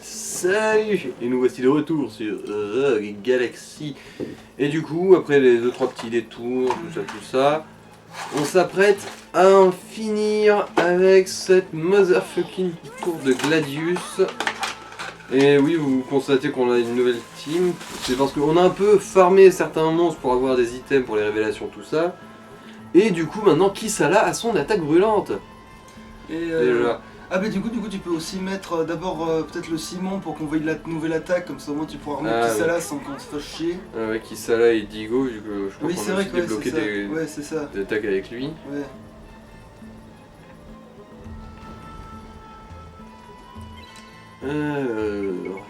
Salut. Et nous voici de retour sur Rogue Galaxy. Et du coup, après les 2-3 petits détours, tout ça, on s'apprête à en finir avec cette motherfucking tour de Gladius. Et oui, vous constatez qu'on a une nouvelle team. C'est parce qu'on a un peu farmé certains monstres pour avoir des items pour les révélations, tout ça. Et du coup, maintenant, Kisala a son attaque brûlante. Et Déjà. Ah bah du coup tu peux aussi mettre d'abord peut-être le Simon pour qu'on voie la nouvelle attaque, comme ça au moins tu pourras remettre Kisala sans qu'on se fasse chier. Avec Kisala et Digo, vu que je crois Oui qu'on c'est a vrai aussi que débloqué c'est ça. des attaques avec lui. Ouais. Alors...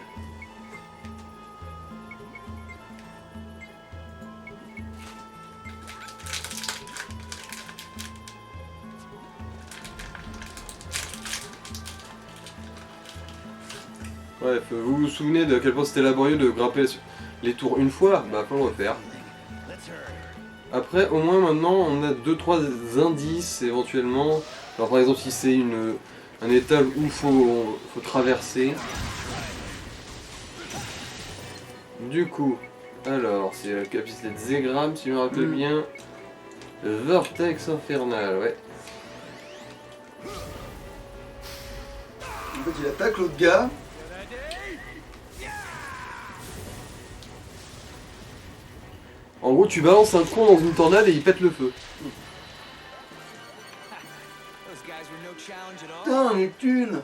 Bref, vous vous souvenez de à quel point c'était laborieux de grimper les tours une fois? Bah faut le refaire. Après, au moins maintenant, on a 2-3 indices éventuellement. Alors par exemple, si c'est un étal où faut traverser. Du coup, alors, c'est la capacité de Zegram, si je me rappelle bien. Vortex infernal, ouais. En fait il attaque l'autre gars. En gros, tu balances un con dans une tornade et il pète le feu. Putain les thunes.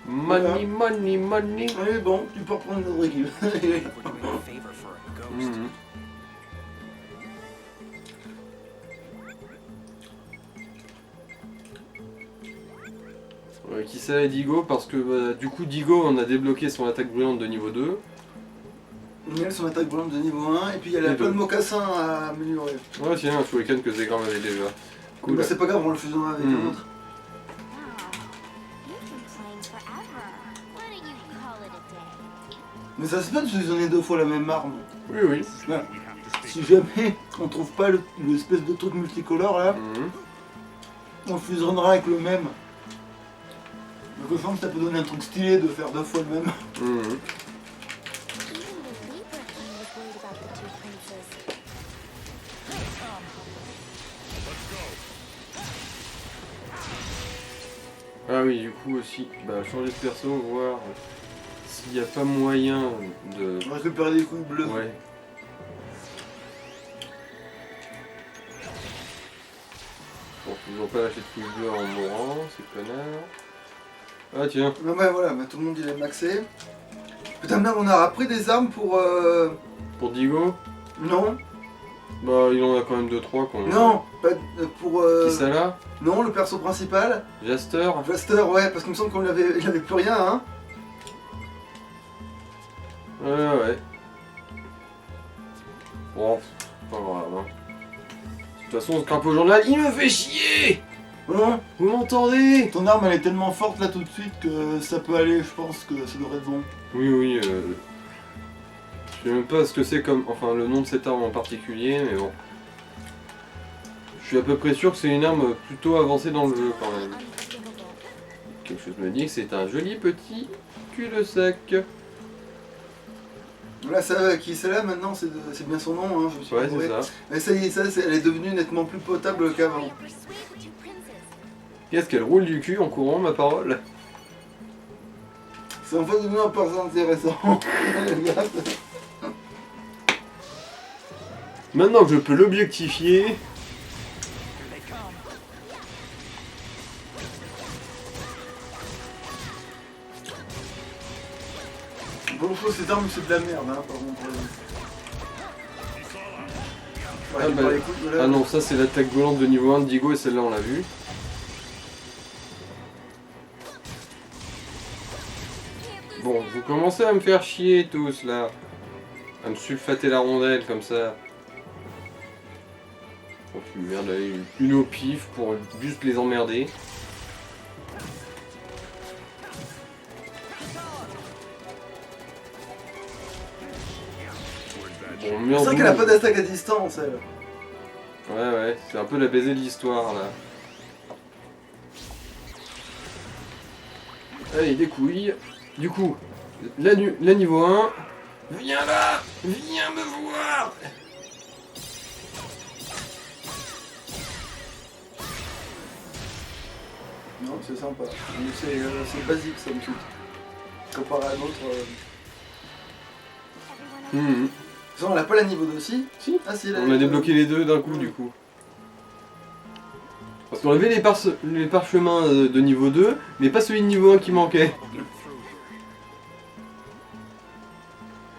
Money, money, money. Allez bon, tu peux reprendre notre équipe. Mhm. Kisala et Digo, parce que bah, du coup Digo on a débloqué son attaque brûlante de niveau 2. Il y a son attaque brûlante de niveau 1 et puis il y a plein de mocassins à améliorer. Ouais tiens, un shuriken que Zegram avait déjà. Cool. Bah, c'est pas grave, on le faisant avec un autre. Mais ça se peut de fusionner deux fois la même arme. Oui, oui. Ouais. Si jamais on trouve pas l'espèce de truc multicolore là, on fusionnera avec le même. Donc je pense que ça peut donner un truc stylé de faire deux fois le même. Ah oui, du coup aussi, bah changer de perso, voir s'il n'y a pas moyen de... On va récupérer des couilles bleues. Ouais. Bon, ils n'ont pas lâché de couilles bleues en mourant, ces connards. Ah tiens. Non mais voilà, bah, tout le monde il est maxé. Putain merde, on a appris des armes pour... Pour Digo, Non, bah il en a quand même 2-3 qu'on... non, pas pour... Kisala, Non, le perso principal. Jaster. Blaster, ouais, parce qu'il me semble qu'il avait plus rien, hein. Ouais. Bon, pas grave. Hein. De toute façon, on se grimpe au journal, il me fait chier. Hein? Vous m'entendez? Ton arme elle est tellement forte là tout de suite que ça peut aller, je pense que ça devrait être bon. Oui. Je sais même pas ce que c'est comme... Enfin, le nom de cette arme en particulier, mais bon. Je suis à peu près sûr que c'est une arme plutôt avancée dans le jeu, quand même. Quelque chose me dit que c'est un joli petit cul-de-sac. Là, ça, qui c'est là maintenant, c'est bien son nom, hein, je me suis Ouais, retrouvé. c'est ça. Mais ça y est, elle est devenue nettement plus potable qu'avant. Qu'est-ce qu'elle roule du cul en courant, ma parole? C'est en fait devenu un perso intéressant. Regarde. Maintenant que je peux l'objectifier... Bon, chose, cette arme c'est de la merde, hein, par contre. Ah, bah, ah non, ça c'est l'attaque volante de niveau 1 de Digo et celle-là on l'a vu. Bon, vous commencez à me faire chier tous là. À me sulfater la rondelle comme ça. Oh merde, allez, une au pif pour juste les emmerder. Bon, c'est vrai qu'elle a pas d'attaque à distance, elle. Ouais, c'est un peu la baisée de l'histoire là. Allez, des couilles. Du coup, la niveau 1. Viens là. Viens me voir. Non, c'est sympa. Mais c'est basique, ça me shoot. Comparé à d'autres. Mhm. Ça, on l'a pas la niveau 2 aussi. Si. Ah si, On a débloqué les deux d'un coup, du coup. Parce qu'on avait les parchemins de niveau 2, mais pas celui de niveau 1 qui manquait.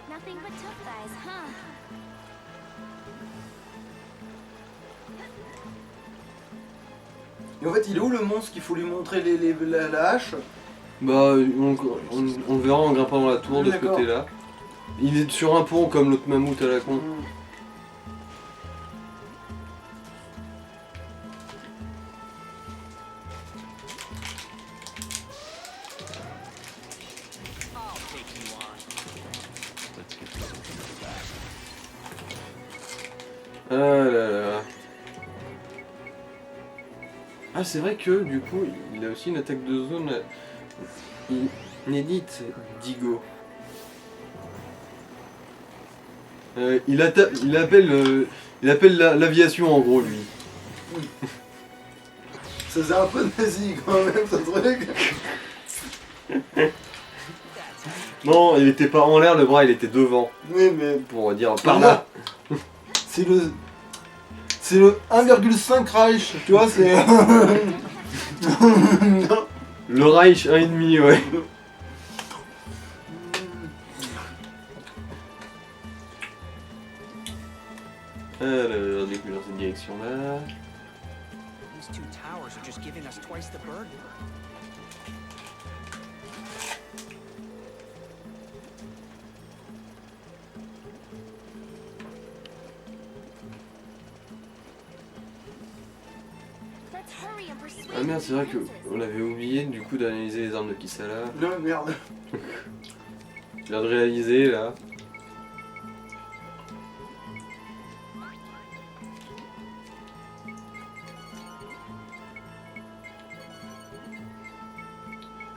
Nothing but tough guys, huh? Et en fait, il est où le monstre qu'il faut lui montrer la hache? Bah, on le verra en grimpant dans la tour de ce D'accord. côté-là. Il est sur un pont comme l'autre mammouth à la con. Ah là là. Ah, c'est vrai que du coup, il a aussi une attaque de zone inédite, Digo. Il appelle l'aviation en gros, lui. Ça faisait un peu nazi quand même, ce truc. Non, il était pas en l'air, le bras il était devant. Oui, mais Pour dire par là. c'est le 1,5 Reich, tu vois, c'est. Le Reich 1,5, ouais. Alors, du coup, dans cette direction-là. These two towers are just giving us twice the burden. Let's hurry and persuade Ah merde, c'est vrai the que princess. on avait oublié du coup d'analyser les armes de Kisala. Non, merde. Je viens de réaliser là.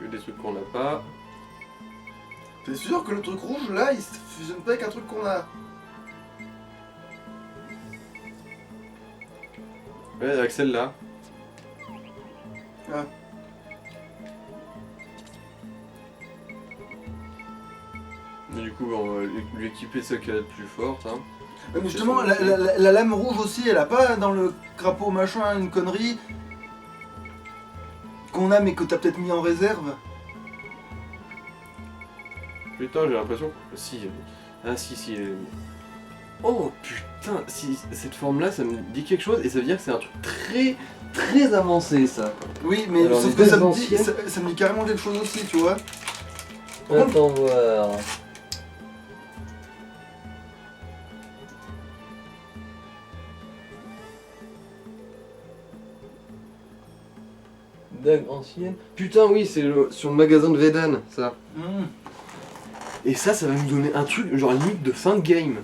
Que des trucs qu'on n'a pas. T'es sûr que le truc rouge là, il se fusionne pas avec un truc qu'on a? Ouais, avec celle-là. Ah. Mais du coup, on va lui équiper celle qui est la plus forte. Hein. Mais justement, la lame rouge aussi, elle a pas dans le crapaud machin une connerie qu'on a mais que t'as peut-être mis en réserve? Putain, j'ai l'impression. Si. Ah, si. Oh putain, si cette forme-là, ça me dit quelque chose et ça veut dire que c'est un truc très avancé ça. Oui, mais Alors, sauf les que ça bases me, dit, anciennes. ça me dit carrément quelque chose aussi, tu vois. Attends voir. Dague ancienne. Putain, oui, c'est sur le magasin de Vedan, ça. Hmm. Et ça va nous donner un truc, genre limite de fin de game.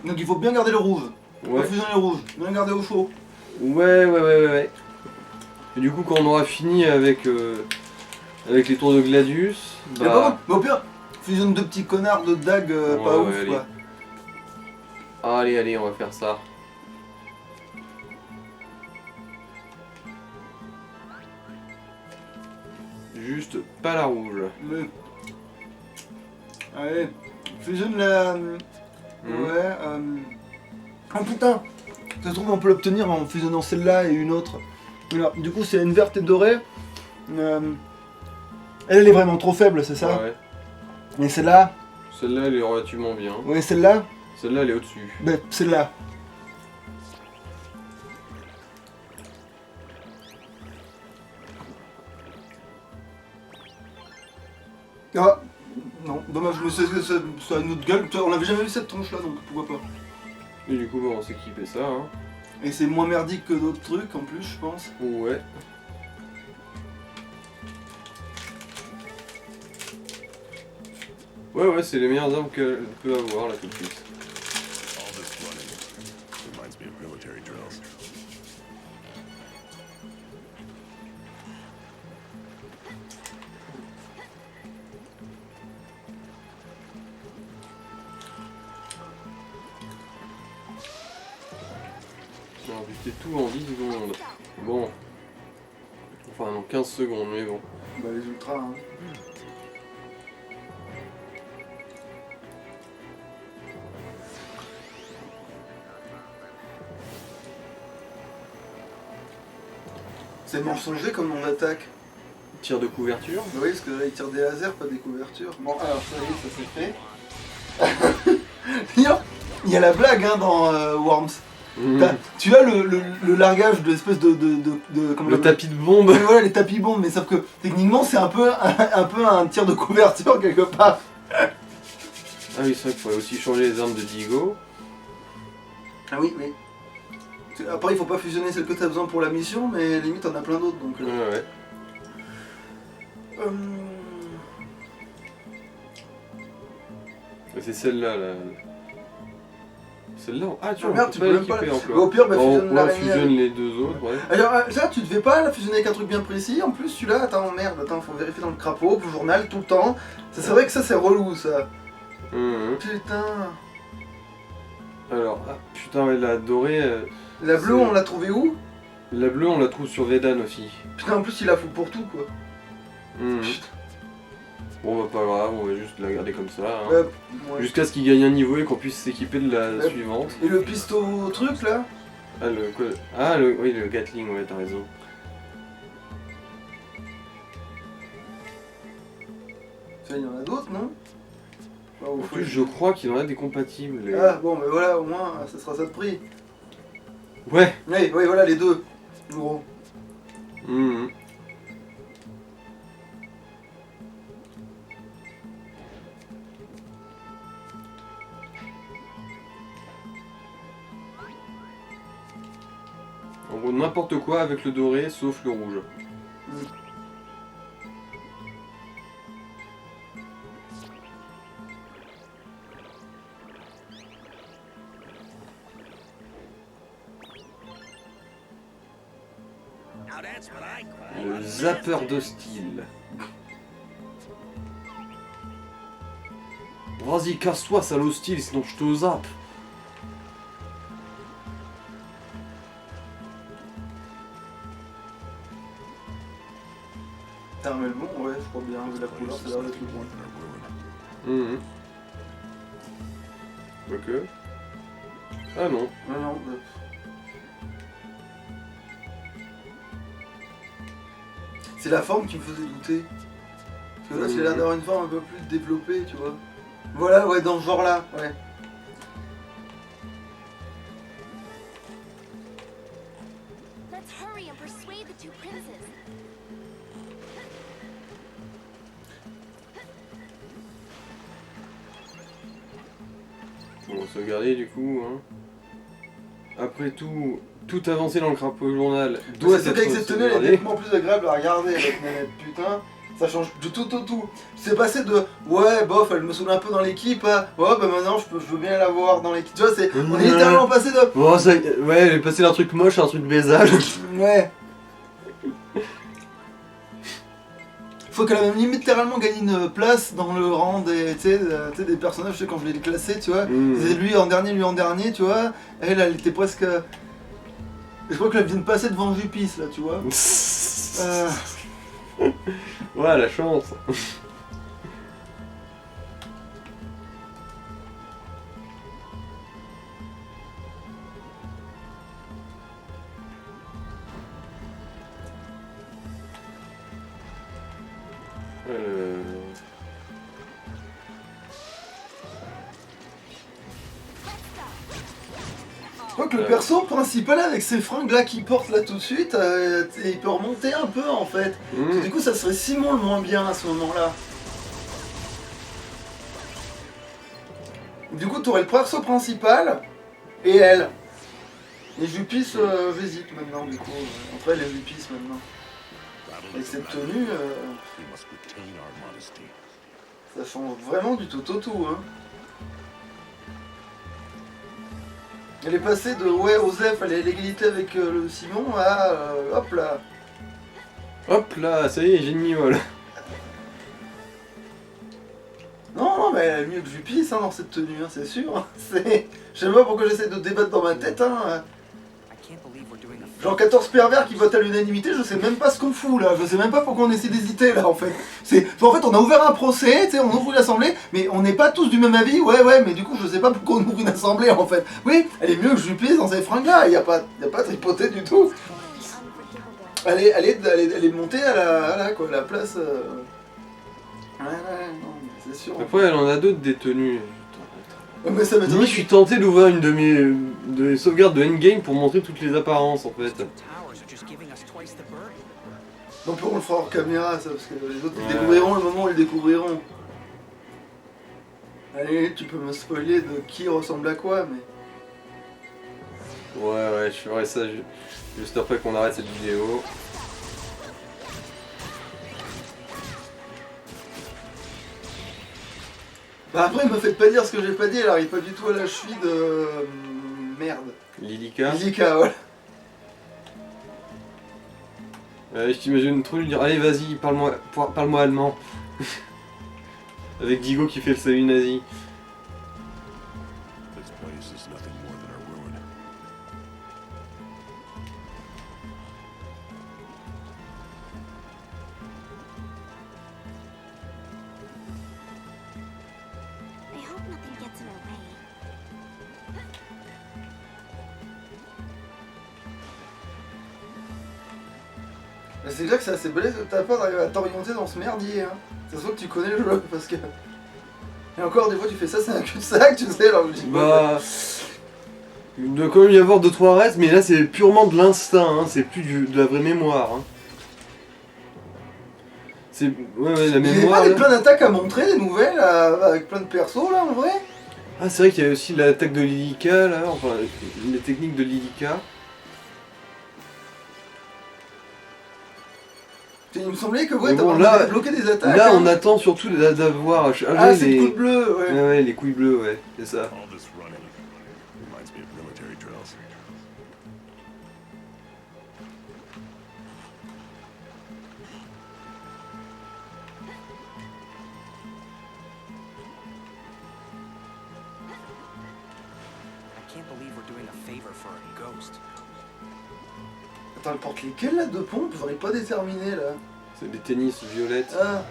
Donc il faut bien garder le rouge. Ouais. Pas fusionner le rouge, bien garder au chaud. Ouais. Et du coup, quand on aura fini avec les tours de Gladius, Mais par contre, mais au pire, fusionne deux petits connards de dague pas Ouais, ouf allez. quoi. Allez, on va faire ça. Juste pas la rouge. Mais... Allez, fusionne la. Mhm. Ouais. Oh putain! Ça se trouve, on peut l'obtenir en fusionnant celle-là et une autre. Voilà. Du coup, c'est une verte et dorée. Elle est vraiment trop faible, c'est ça? Ouais. Et celle-là? Celle-là, elle est relativement bien. Ouais, celle-là? Celle-là, elle est au-dessus. Ben, celle-là. Ah! Non, dommage, mais ça a une autre gueule. On avait jamais vu cette tronche-là, donc pourquoi pas. Et du coup, on va s'équiper ça. Hein. Et c'est moins merdique que d'autres trucs en plus, je pense. Ouais. Ouais, c'est les meilleures armes qu'elle peut avoir là tout de suite. All this running reminds me of military drills. débuter tout en 10 secondes. Bon. Enfin non, 15 secondes, mais bon. Bah les ultras, hein. C'est mensonger comme on attaque. Tir de couverture. Bah oui, parce que là ils tirent des lasers, pas des couvertures. Bon, alors ça y est, ça s'est fait. Il y a la blague hein, dans Worms. Mmh. Tu as le largage de l'espèce de comment on Le appelle tapis de bombe. Ouais, voilà, les tapis bombes, mais sauf que techniquement c'est un peu un tir de couverture quelque part. Ah oui, c'est vrai qu'il faudrait aussi changer les armes de Digo. Ah oui, oui. Après, il faut pas fusionner celle que tu as besoin pour la mission, mais limite, t'en as plein d'autres donc. Ouais. Et c'est celle-là, là. Celle-là. Ah, tu Ah, vois, merde, on tu peut peux pas même pas l'équiper la- encore. Bah, au pire, bah, Bon, fusionne on l'araignée fusionne avec- les deux autres, ouais. Alors, ça, tu devais pas la fusionner avec un truc bien précis. En plus, celui-là, attends, merde, attends, faut vérifier dans le crapaud, au journal, tout le temps. Ça, c'est vrai que ça, c'est relou, ça. Mmh. Putain. Alors, ah, putain, ouais, la dorée. La bleue, C'est- on l'a trouvée où? La bleue, on la trouve sur Vedan aussi. Putain, en plus, il la fout pour tout, quoi. Mmh. Putain. Bon, bah, pas grave, on va juste la garder comme ça. Hein. Ouais, ouais. Jusqu'à ce qu'il gagne un niveau et qu'on puisse s'équiper de la Ouais. suivante. Et le pisto truc, là? Ah, quoi Ah, oui, le Gatling, ouais, t'as raison. Tu vois, il y en a d'autres, non? Bah, au En fond, plus, je crois qu'il en a des compatibles. les- Ah, bon, mais voilà, au moins, ça sera ça de prix. Ouais. Oui, oui, voilà, les deux. En gros. Mmh. En gros, n'importe quoi avec le doré, sauf le rouge. Now that's what I call Le zapper de style. Vas-y, casse-toi, sale hostile, sinon je te zappe. T'as un bon, ouais, je crois bien, vu la couleur, ça a l'air d'être le bon. Mmh. Quoique. Ah non. Non, non, c'est la forme qui me faisait douter. Parce que là, c'est l'air d'avoir une forme un peu plus développée, tu vois. Voilà, ouais, dans ce genre-là, ouais. Let's hurry and persuade the two princes. On va sauvegarder du coup. Hein. Après tout, tout avancé dans le crapaud journal doit C'est être vrai que cette tenue, elle est sauvegardé. nettement plus agréable à regarder avec manette, putain. Ça change de tout au tout. C'est passé de ouais, bof, elle me saoule un peu dans l'équipe à ouais, bah maintenant je veux bien la voir dans l'équipe. Tu vois, on est littéralement passé de Bon, ça, ouais, elle est passée d'un truc moche à un truc baisage. ouais. Faut qu'elle a même littéralement gagné une place dans le rang des, tu sais, des personnages, tu sais, quand je les classés, tu vois. C'est lui en dernier, tu vois. Elle était presque. Je crois qu'elle vient de passer devant Jupis, là, tu vois. Ouais, la chance. Je crois que le perso principal avec ces fringues là qu'il porte là tout de suite, il peut remonter un peu en fait. Mmh. Du coup ça serait Simon le moins bien à ce moment là. Du coup t'aurais le perso principal et elle. Et Jupis j'hésite maintenant du coup. Entre elle et Jupis maintenant. Avec cette tenue, We must retain our modesty. ça change vraiment du tout au tout hein. Elle est passée de ouais Osef, elle est à l'égalité avec le Simon à hop là. Hop là, ça y est, j'ai une mimole. Non, mais elle est mieux que Jupis hein, dans cette tenue, hein, c'est sûr. Je sais pas pourquoi j'essaie de débattre dans ma tête. Hein. I can't believe we're doing a Genre 14 pervers qui votent à l'unanimité, je sais même pas ce qu'on fout là, je sais même pas pourquoi on essaie d'hésiter là en fait. En fait on a ouvert un procès, tu sais, on ouvre une assemblée, mais on n'est pas tous du même avis, ouais, mais du coup je sais pas pourquoi on ouvre une assemblée en fait. Oui, elle est mieux que je lui pisse dans ces fringues là, y a pas tripoté du tout. Totally unforgivable. Elle est montée à la place... Ouais, non, mais c'est sûr. Après, elle en a d'autres détenues. Mais ça m'étonne. Limite, je suis tenté d'ouvrir une de mes sauvegardes de endgame pour montrer toutes les apparences en fait. These two towers are just giving us twice the burden. Donc on le fera hors caméra ça, parce que les autres ils Ouais. découvriront le moment où ils le découvriront. Allez, tu peux me spoiler de qui ressemble à quoi, mais... Ouais, je ferai ça juste après qu'on arrête cette vidéo. Bah après, me faites pas dire ce que j'ai pas dit, elle arrive pas du tout à la cheville de... Merde. Lilika. Lilika, voilà. Je t'imagine trop lui dire allez vas-y, parle-moi allemand. Avec Digo qui fait le salut nazi. This place is nothing more than a ruin. I hope nothing gets in our way. Mais c'est déjà que c'est assez balèze de ta part d'arriver à t'orienter dans ce merdier, hein. Ça se voit que tu connais le jeu, parce que... Et encore, des fois tu fais ça, c'est un cul-de-sac, tu sais, alors je me dis... Bah. Il doit quand même y avoir 2-3 restes, mais là c'est purement de l'instinct, hein. C'est plus de la vraie mémoire. Hein. C'est. Ouais, la Il y a mémoire. pas des là. plein d'attaques à montrer, des nouvelles, avec plein de persos là en vrai. Ah, c'est vrai qu'il y a aussi l'attaque de Lilika là, enfin les techniques de Lilika. Il me semblait que ouais, Mais bon, t'as là- bloqué des attaques. Là hein. on attend surtout d'avoir. Ah, c'est le coup de bleu, ouais. Ouais, les couilles bleues, ouais, c'est ça. All this running reminds me of military drills. I can't believe we're doing a favor for a ghost. Attends, elle porte lesquelles là de pompe? J'aurais pas déterminé là. C'est des tennis violettes. Ah,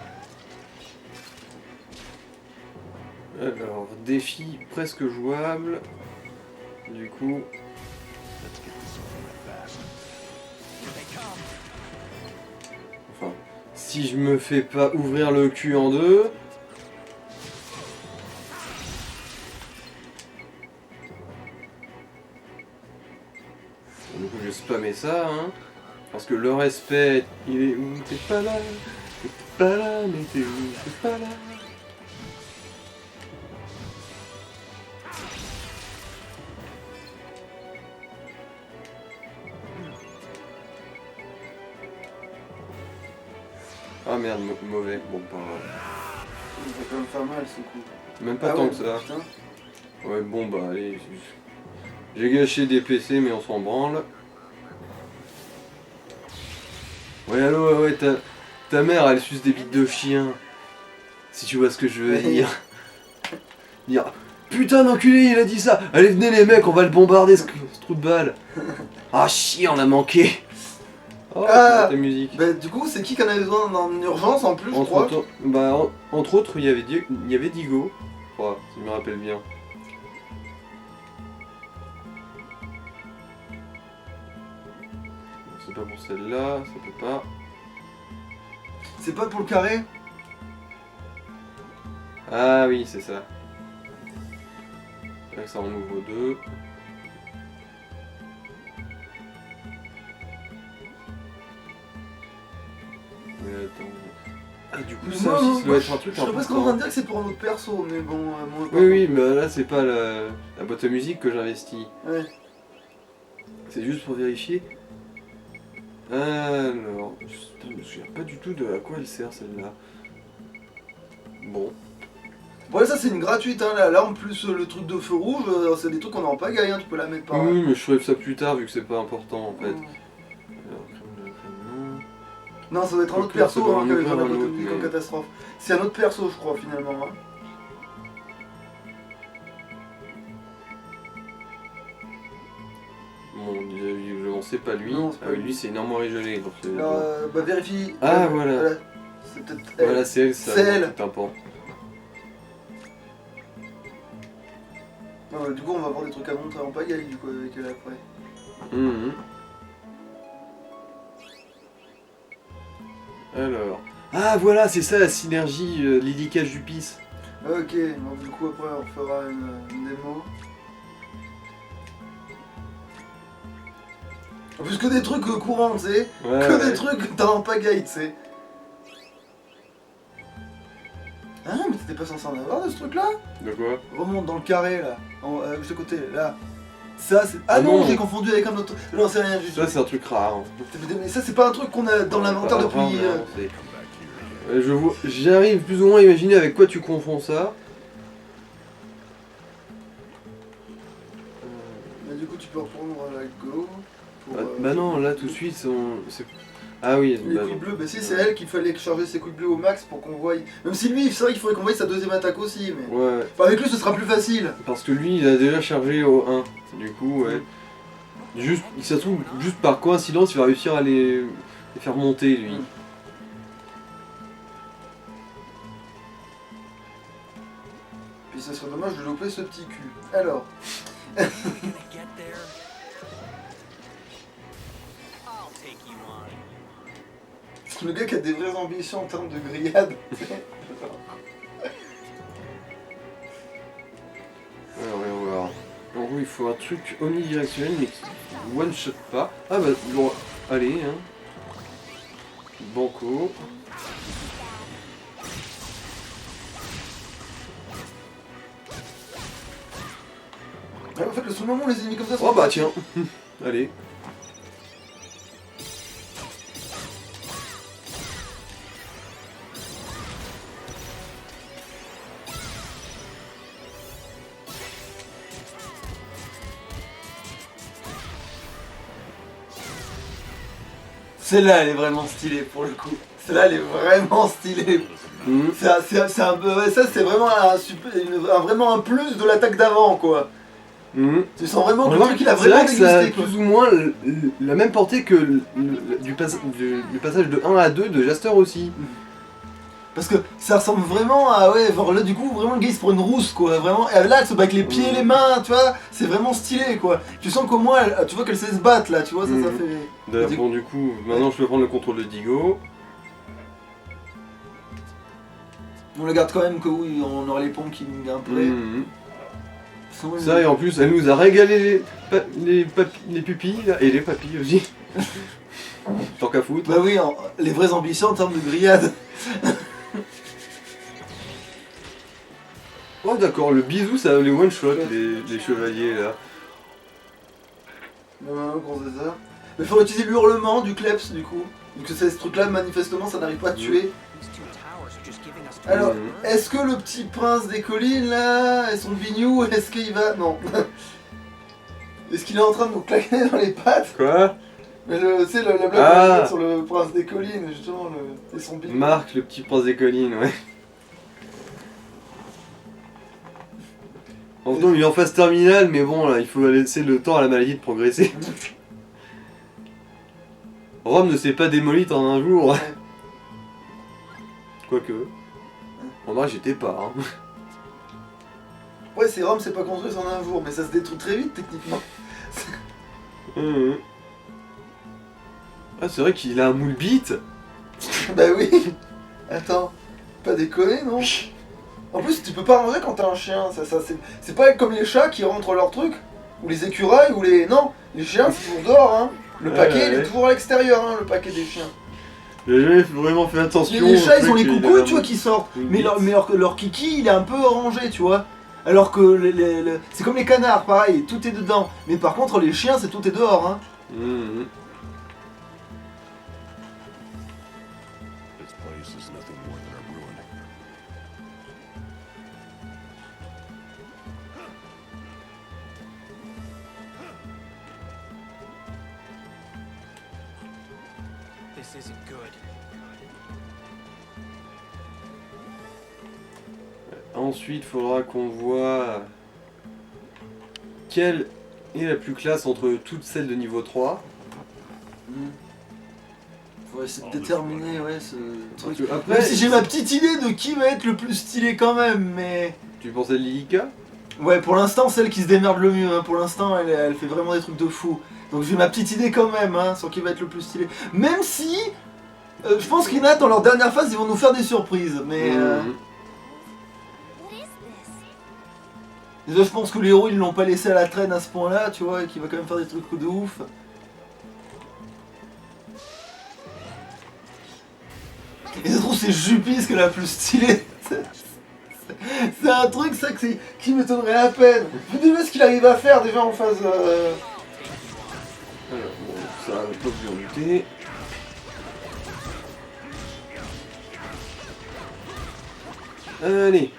Alors, défi presque jouable. Du coup, Let's get this over with fast. Here they come. enfin, si je me fais pas ouvrir le cul en deux. Du coup, je vais spammer ça, hein. Parce que le respect, il est où? T'es pas là, mais t'es où? T'es pas là. Ah merde, mauvais. Bon, pas grave. il va quand même faire mal ce coup. Même pas Ah tant ouais, que ça. putain. Ouais, bon bah allez. J'ai gâché des PC, mais on s'en branle. Ouais, allô, ouais, ta mère, elle suce des bites de chien. Si tu vois ce que je veux dire. Dire, putain d'enculé, il a dit ça. Allez, venez les mecs, on va le bombarder ce trou de balle. Ah, chier, on a manqué. Oh, Ah. ta musique. Bah, du coup, c'est qui en avait besoin en urgence en plus, je crois. Entre autres, il y avait Digo, je crois, si je me rappelle bien. C'est pas pour celle-là, ça peut pas. C'est pas pour le carré? Ah oui, c'est ça. Là, ça en ouvre deux. Mais attends. Ah, du coup, Mais ça moi, aussi, ça doit moi, être un truc je serais presque en train de important. dire que c'est pour un autre perso, mais bon, moi, Oui, oui, mais là, c'est pas la boîte à musique que j'investis. Ouais. C'est juste pour vérifier. Alors, putain, je me souviens pas du tout de à quoi elle sert celle-là. Bon. Bon, ça c'est une gratuite, hein. Là, en plus, le truc de feu rouge, c'est des trucs qu'on a en pagaille, hein. Tu peux la mettre par Oui, mais je ferai ça plus tard vu que c'est pas important en fait. Mm. Alors, crème de la crème, Non, ça doit être un autre Donc là, ça perso doit hein, en qui avait ouvrir besoin de la un boîte de autre, musique en mais- catastrophe. C'est un autre perso, je crois, finalement. Hein. Bon, il c'est pas lui. Non, c'est pas lui. Lui, c'est une armoire gelée. Donc c'est- Alors, bah vérifie. Ah, voilà. C'est peut-être elle. Voilà, c'est elle, ça. C'est elle. Tout un pan. Ouais, du coup, on va avoir des trucs à montrer en pagaille du coup avec elle après. Mhm. Alors. Ah, voilà, c'est ça la synergie, l'idicage du pis. Ok, donc du coup après on fera une démo. En plus que des trucs courants, tu sais. Ouais, Que ouais. des trucs que t'as en pagaille, tu sais. Ah mais t'étais pas censé en avoir de ce truc là? De quoi? Remonte dans le carré là, juste à côté, là. Ça c'est... Ah Ah non, non. j'ai confondu avec un autre... Non c'est rien du tout. Ça, c'est un truc rare. Hein. Mais ça c'est pas un truc qu'on a dans l'inventaire depuis... Come back here. Je vois, j'arrive plus ou moins à imaginer avec quoi tu confonds ça. Mais du coup tu peux reprendre la go. Pour, Bah non, là tout de suite, c'est... Ah oui, les bah couilles non. bleues, bah si c'est elle qu'il fallait charger ses couilles bleues au max pour qu'on voie. Même si lui, c'est vrai qu'il faudrait qu'on voie sa deuxième attaque aussi, mais. Ouais, Enfin, avec lui ce sera plus facile. parce que lui, il a déjà chargé au 1. Du coup, ouais. Juste, ça se trouve, juste par coïncidence, il va réussir à les faire monter, lui. Mm. Puis ce serait dommage de louper ce petit cul. Alors, Gonna get there. I'll take you on. c'est le gars qui a des vraies ambitions en termes de grillade. Alors, on va voir. En gros, il faut un truc omnidirectionnel, mais qui one-shot pas. Ah bah, bon, allez, hein. Banco. Ouais, en fait, le seul moment où les ennemis comme ça sont. Oh bah tiens. Allez. Celle-là, elle est vraiment stylée pour le coup. Celle-là, elle est vraiment stylée. Mhm. C'est un peu. Ouais, ça, c'est vraiment vraiment un plus de l'attaque d'avant, quoi. Mhm. Tu sens vraiment que le Remarque, truc, il a c'est vraiment vrai que ça a dégusté, quoi. plus ou moins la même portée que du passage de 1 à 2 de Jaster aussi. Parce que ça ressemble vraiment à. Ouais, genre là, du coup, vraiment, le gars, il se prend une rousse, quoi. Vraiment. Et là, elle se bat avec les pieds et les mains, tu vois. C'est vraiment stylé, quoi. Tu sens qu'au moins, tu vois qu'elle sait se battre, là, tu vois, ça Mhm. fait. D'ailleurs, bon, du coup, maintenant je peux prendre le contrôle de Digo. On la garde quand même, que oui, on aura les pompes qui nous un peu. Mhm. Ça, et en plus, elle nous a régalé les pupilles, là, et les papilles aussi. Tant qu'à foutre. Bah oui, les vraies ambitions en termes de grillade. Oh d'accord, le bisou ça les one shot les chevaliers là. Non, gros hasard. Mais il faudrait utiliser l'hurlement du Kleps du coup. Donc ce truc-là, manifestement, ça n'arrive pas à tuer. These two towers are just giving us Alors, Mhm. est-ce que le petit prince des collines là, et son vignou, est-ce qu'il va. Non. Est-ce qu'il est en train de nous claquer dans les pattes? Quoi? Mais tu sais, la blague Ah. qu'on a faite sur le prince des collines, justement, et son vignou. Marc, le petit prince des collines, ouais. En même temps, il est en phase terminale, mais bon, là, il faut laisser le temps à la maladie de progresser. Rome ne s'est pas démolie en un jour. Ouais. Quoique. En vrai, j'étais pas. Hein. Ouais, c'est Rome, c'est pas construit en un jour, mais ça se détruit très vite techniquement. Mhm. Ah, c'est vrai qu'il a un moule bite. Bah oui. Attends, pas déconner, non? En plus, tu peux pas ranger quand t'as un chien. C'est pas comme les chats qui rentrent leur truc, ou les écureuils, ou les. Non, les chiens c'est toujours dehors, hein. Le Ouais, paquet, ouais, il est ouais. toujours à l'extérieur, hein, le paquet des chiens. J'ai jamais vraiment fait attention. Les au chats, ils fait ont les qu'il coucouilles, avait tu vois, un qui sortent. une Mais bite. leur kiki, il est un peu rangé, tu vois. Alors que c'est comme les canards, pareil, tout est dedans. Mais par contre, les chiens, c'est tout est dehors, hein. Mhm. This place is nothing more than a ruin. This isn't good. Ensuite, il faudra qu'on voit quelle est la plus classe entre toutes celles de niveau 3. essayer de déterminer ce truc. Après, Même si j'ai ma petite idée de qui va être le plus stylé quand même, mais... tu pensais à Lilika? Ouais, pour l'instant, celle qui se démerde le mieux, hein. Pour l'instant, elle fait vraiment des trucs de fou. Donc j'ai ma petite idée quand même, hein, sur qui va être le plus stylé. Même si, je pense qu'il y en a dans leur dernière phase, ils vont nous faire des surprises, mais... What is this? Déjà, je pense que les héros, ils l'ont pas laissé à la traîne à ce point-là, tu vois, et qu'il va quand même faire des trucs de ouf. Et je trouve c'est Jupis qui est la plus stylée. C'est un truc ça qui m'étonnerait à peine. Vous devez ce qu'il arrive à faire déjà en phase. Alors, bon, ça va pas bien lutter. Allez.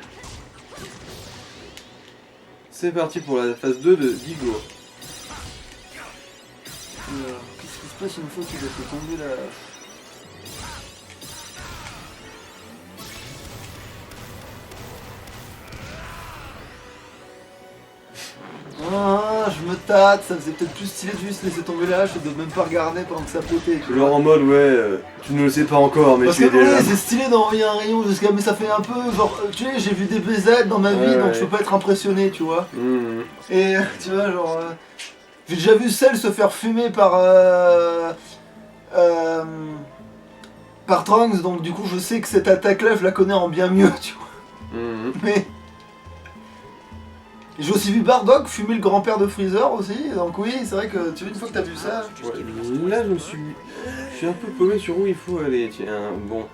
C'est parti pour la phase 2 de Digo. Qu'est-ce qui se passe une fois qu'il a fait tomber la. Ah, je me tâte, ça faisait peut-être plus stylé de juste laisser tomber la hache et de même pas regarder pendant que ça pétait. tu vois. Genre en mode, ouais, tu ne le sais pas encore, mais Parce tu que es déjà. ouais, c'est stylé d'envoyer un rayon jusqu'à. Mais ça fait un peu genre. Tu sais, j'ai vu des BZ dans ma vie Ouais, donc ouais. je peux pas être impressionné, tu vois. Mhm. Et tu vois, genre. J'ai déjà vu Cell se faire fumer par. Par Trunks, donc du coup je sais que cette attaque-là je la connais en bien mieux, tu vois. Mhm. Mais. J'ai aussi vu Bardock fumer le grand-père de Freezer aussi, donc oui, c'est vrai que tu vois, une fois que t'as vu ça. Ouais, là, je suis un peu paumé sur où il faut aller. Tiens, bon.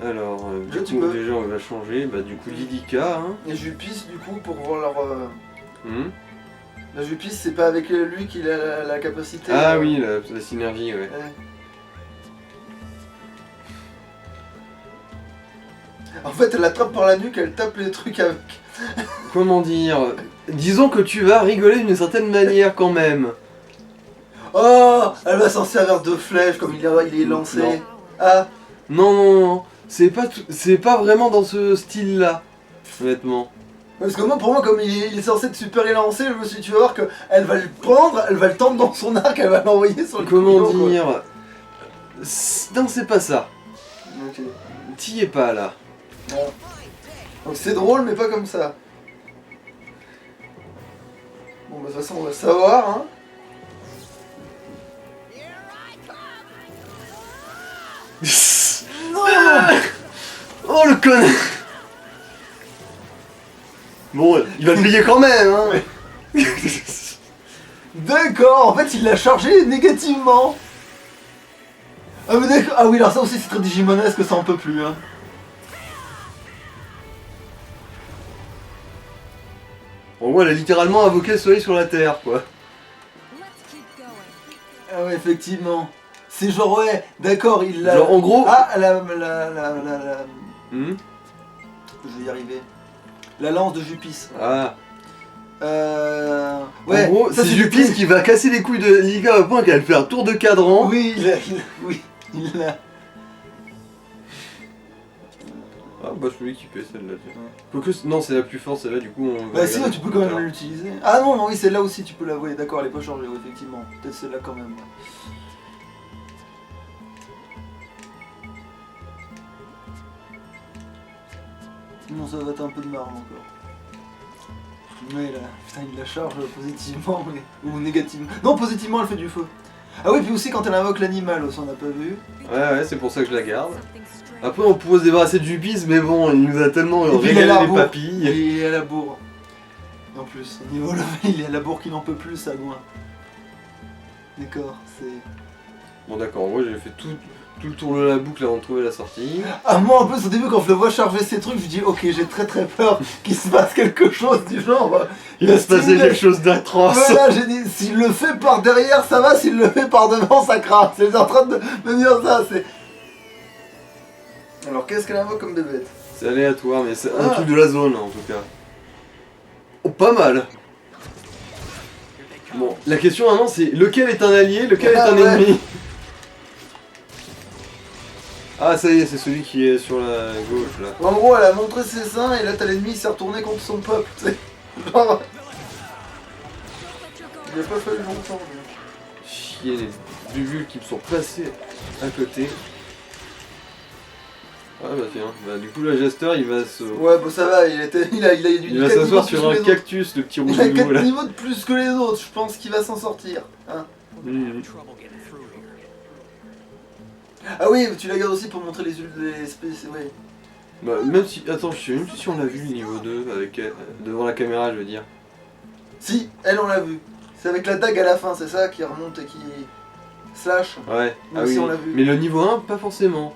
Alors, du Tu coup, peux. déjà, on va changer. Bah, du coup, Lilika, hein. Et Jupis, du coup, pour voir leur. Mhm. La Jupis, c'est pas avec lui qu'il a la capacité. Ah oui, la synergie, ouais. Ouais. En fait, elle l'attrape par la nuque, elle tape les trucs avec. Comment dire? Disons que tu vas rigoler d'une certaine manière quand même. Oh, elle va s'en servir de flèche comme il est lancé. Non. Ah, Non, non, non. C'est pas vraiment dans ce style-là, honnêtement. parce que moi, pour moi, comme il est censé être super élancé, je me suis dit, tu vas voir qu'elle va le prendre, elle va le tendre dans son arc, elle va l'envoyer sur le Comment couillon, quoi. dire? Non, c'est pas ça. Ok. T'y es pas là. Bon. Donc c'est drôle, mais pas comme ça. Bon, bah de toute façon, on va savoir, hein. Non. Oh le connard! Bon, il va le payer quand même, hein! D'accord, en fait, il l'a chargé négativement. Ah, mais d'accord. Ah oui, alors ça aussi, c'est très digimonesque, ça en peut plus, hein. En gros, elle a littéralement invoqué le soleil sur la terre, quoi. Let's keep going. Ah ouais, effectivement. C'est genre, ouais, d'accord, il l'a... Genre, en gros- Ah, la... Hmm. Je vais y arriver. La lance de Jupis. Ah. Ouais, En gros, ça, c'est c'est Jupis des- qui va casser les couilles de Lilika au point qu'elle fait un tour de cadran. Oui, oui, il l'a... Ah bah je peux l'équiper celle-là. tiens. Quoique, non, c'est la plus forte celle-là, du coup on va Bah si, regarder tu peux plus quand même tard. l'utiliser. Ah non, non, oui, celle-là aussi, tu peux la voir. D'accord, elle est pas chargée, oui, effectivement. Peut-être celle-là quand même. Ouais. Non, ça va être un peu de marre encore. Mais là, putain, il la charge positivement ou négativement. Non, positivement, elle fait du feu. Ah oui, puis aussi quand elle invoque l'animal, aussi, on n'a pas vu. Ouais, c'est pour ça que je la garde. Something strange. Après, on pourrait se débarrasser de Jupis, mais bon, il nous a tellement Et puis il est à régalé la les bourre. papilles. Il est à la bourre. Et en plus, au niveau level, il est à la bourre qui n'en peut plus, ça loin. D'accord, c'est... Bon, d'accord, moi j'ai fait tout le tour de la boucle avant de trouver la sortie. Ah, moi en plus au début quand je le vois charger ces trucs, je dis ok, j'ai très très peur qu'il se passe quelque chose du genre. Il va se passer quelque chose d'atroce. Voilà, j'ai dit, s'il le fait par derrière ça va, s'il le fait par devant ça craint. C'est en train de me dire ça, c'est... Alors qu'est-ce qu'elle invoque comme bébête? C'est aléatoire, mais c'est un Ah. truc de la zone en tout cas. Oh, pas mal. Bon, la question maintenant c'est lequel est un allié, lequel est Ah, un ouais. ennemi. Ah ça y est, c'est celui qui est sur la gauche là. En gros, elle a montré ses seins et là t'as l'ennemi, il s'est retourné contre son peuple, tu sais. Genre... Il a pas fallu longtemps. Donc. Chier les bulles qui me sont passées à côté. Ah bah tiens, bah du coup là Jester il va se... Ouais, bah ça va, il a Il va s'asseoir sur un cactus, le petit Il a rouge 4 là. niveaux de plus que les autres, je pense qu'il va s'en sortir. Hein. We're gonna Mhm. have trouble getting through here. Ah oui, tu la gardes aussi pour montrer les espèces, ouais. Bah même si... Attends, je sais même plus si on l'a vu le niveau 2 avec devant la caméra je veux dire. Si, elle on l'a vu. C'est avec la dague à la fin, c'est ça, qui remonte et qui... Slash. Ouais, Nous ah aussi, oui. on l'a vu. Mais le niveau 1 pas forcément.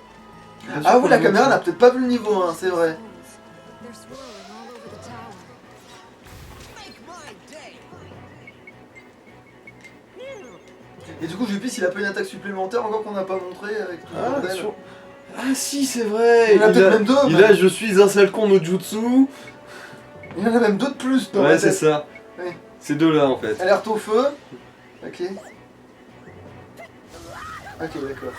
Bien sûr Ah qu'on oui, la l'a caméra vu. n'a peut-être pas vu le niveau 1, c'est vrai. They're swirling all over the tower. Et du coup, Jupis, il a pas une attaque supplémentaire encore qu'on n'a pas montré avec tout le Ah, bordel. ah si c'est vrai. Il en a peut-être même deux, Il même. a je suis un sale con no jutsu. Il y en a même deux de plus dans Ouais la c'est tête. ça. Ouais. Ces deux là en fait. Alerte au feu. Ok. Ok, d'accord.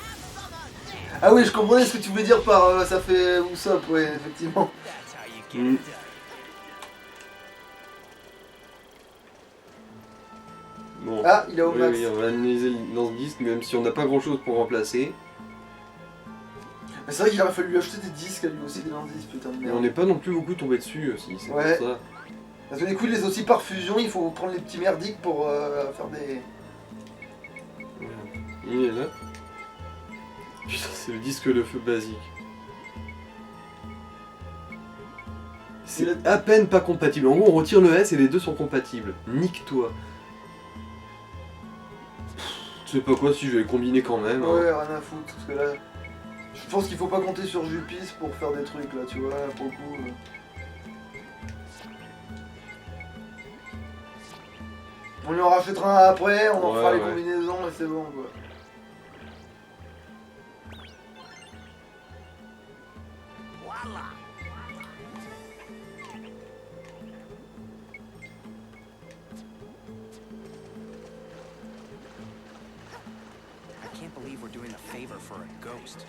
Ah oui, je comprenais ce que tu voulais dire par ça fait Usopp, ouais, effectivement. That's how you get Mm. it done. Bon. Ah, il est au Oui, max. oui, on va analyser le lance-disque même si on n'a pas grand chose pour remplacer. Mais c'est vrai qu'il aurait fallu lui acheter des disques à lui aussi, des lance-disques, putain de Mais merde. on n'est pas non plus beaucoup tombé dessus aussi, c'est Ouais. pour ça. Parce que du coup, il les a aussi par fusion, il faut prendre les petits merdiques pour faire des... Il est là. Putain, c'est le disque de feu basique. C'est à peine pas compatible. En gros, on retire le S et les deux sont compatibles. Nique-toi. Je sais pas quoi si je vais les combiner quand même. hein. Ouais, rien à foutre, parce que là... Je pense qu'il faut pas compter sur Jupis pour faire des trucs, là, tu vois, pour le coup... On lui en rachètera un après, on en Ouais, fera les ouais. combinaisons et c'est bon, quoi. I can't believe we're doing a favor for a ghost.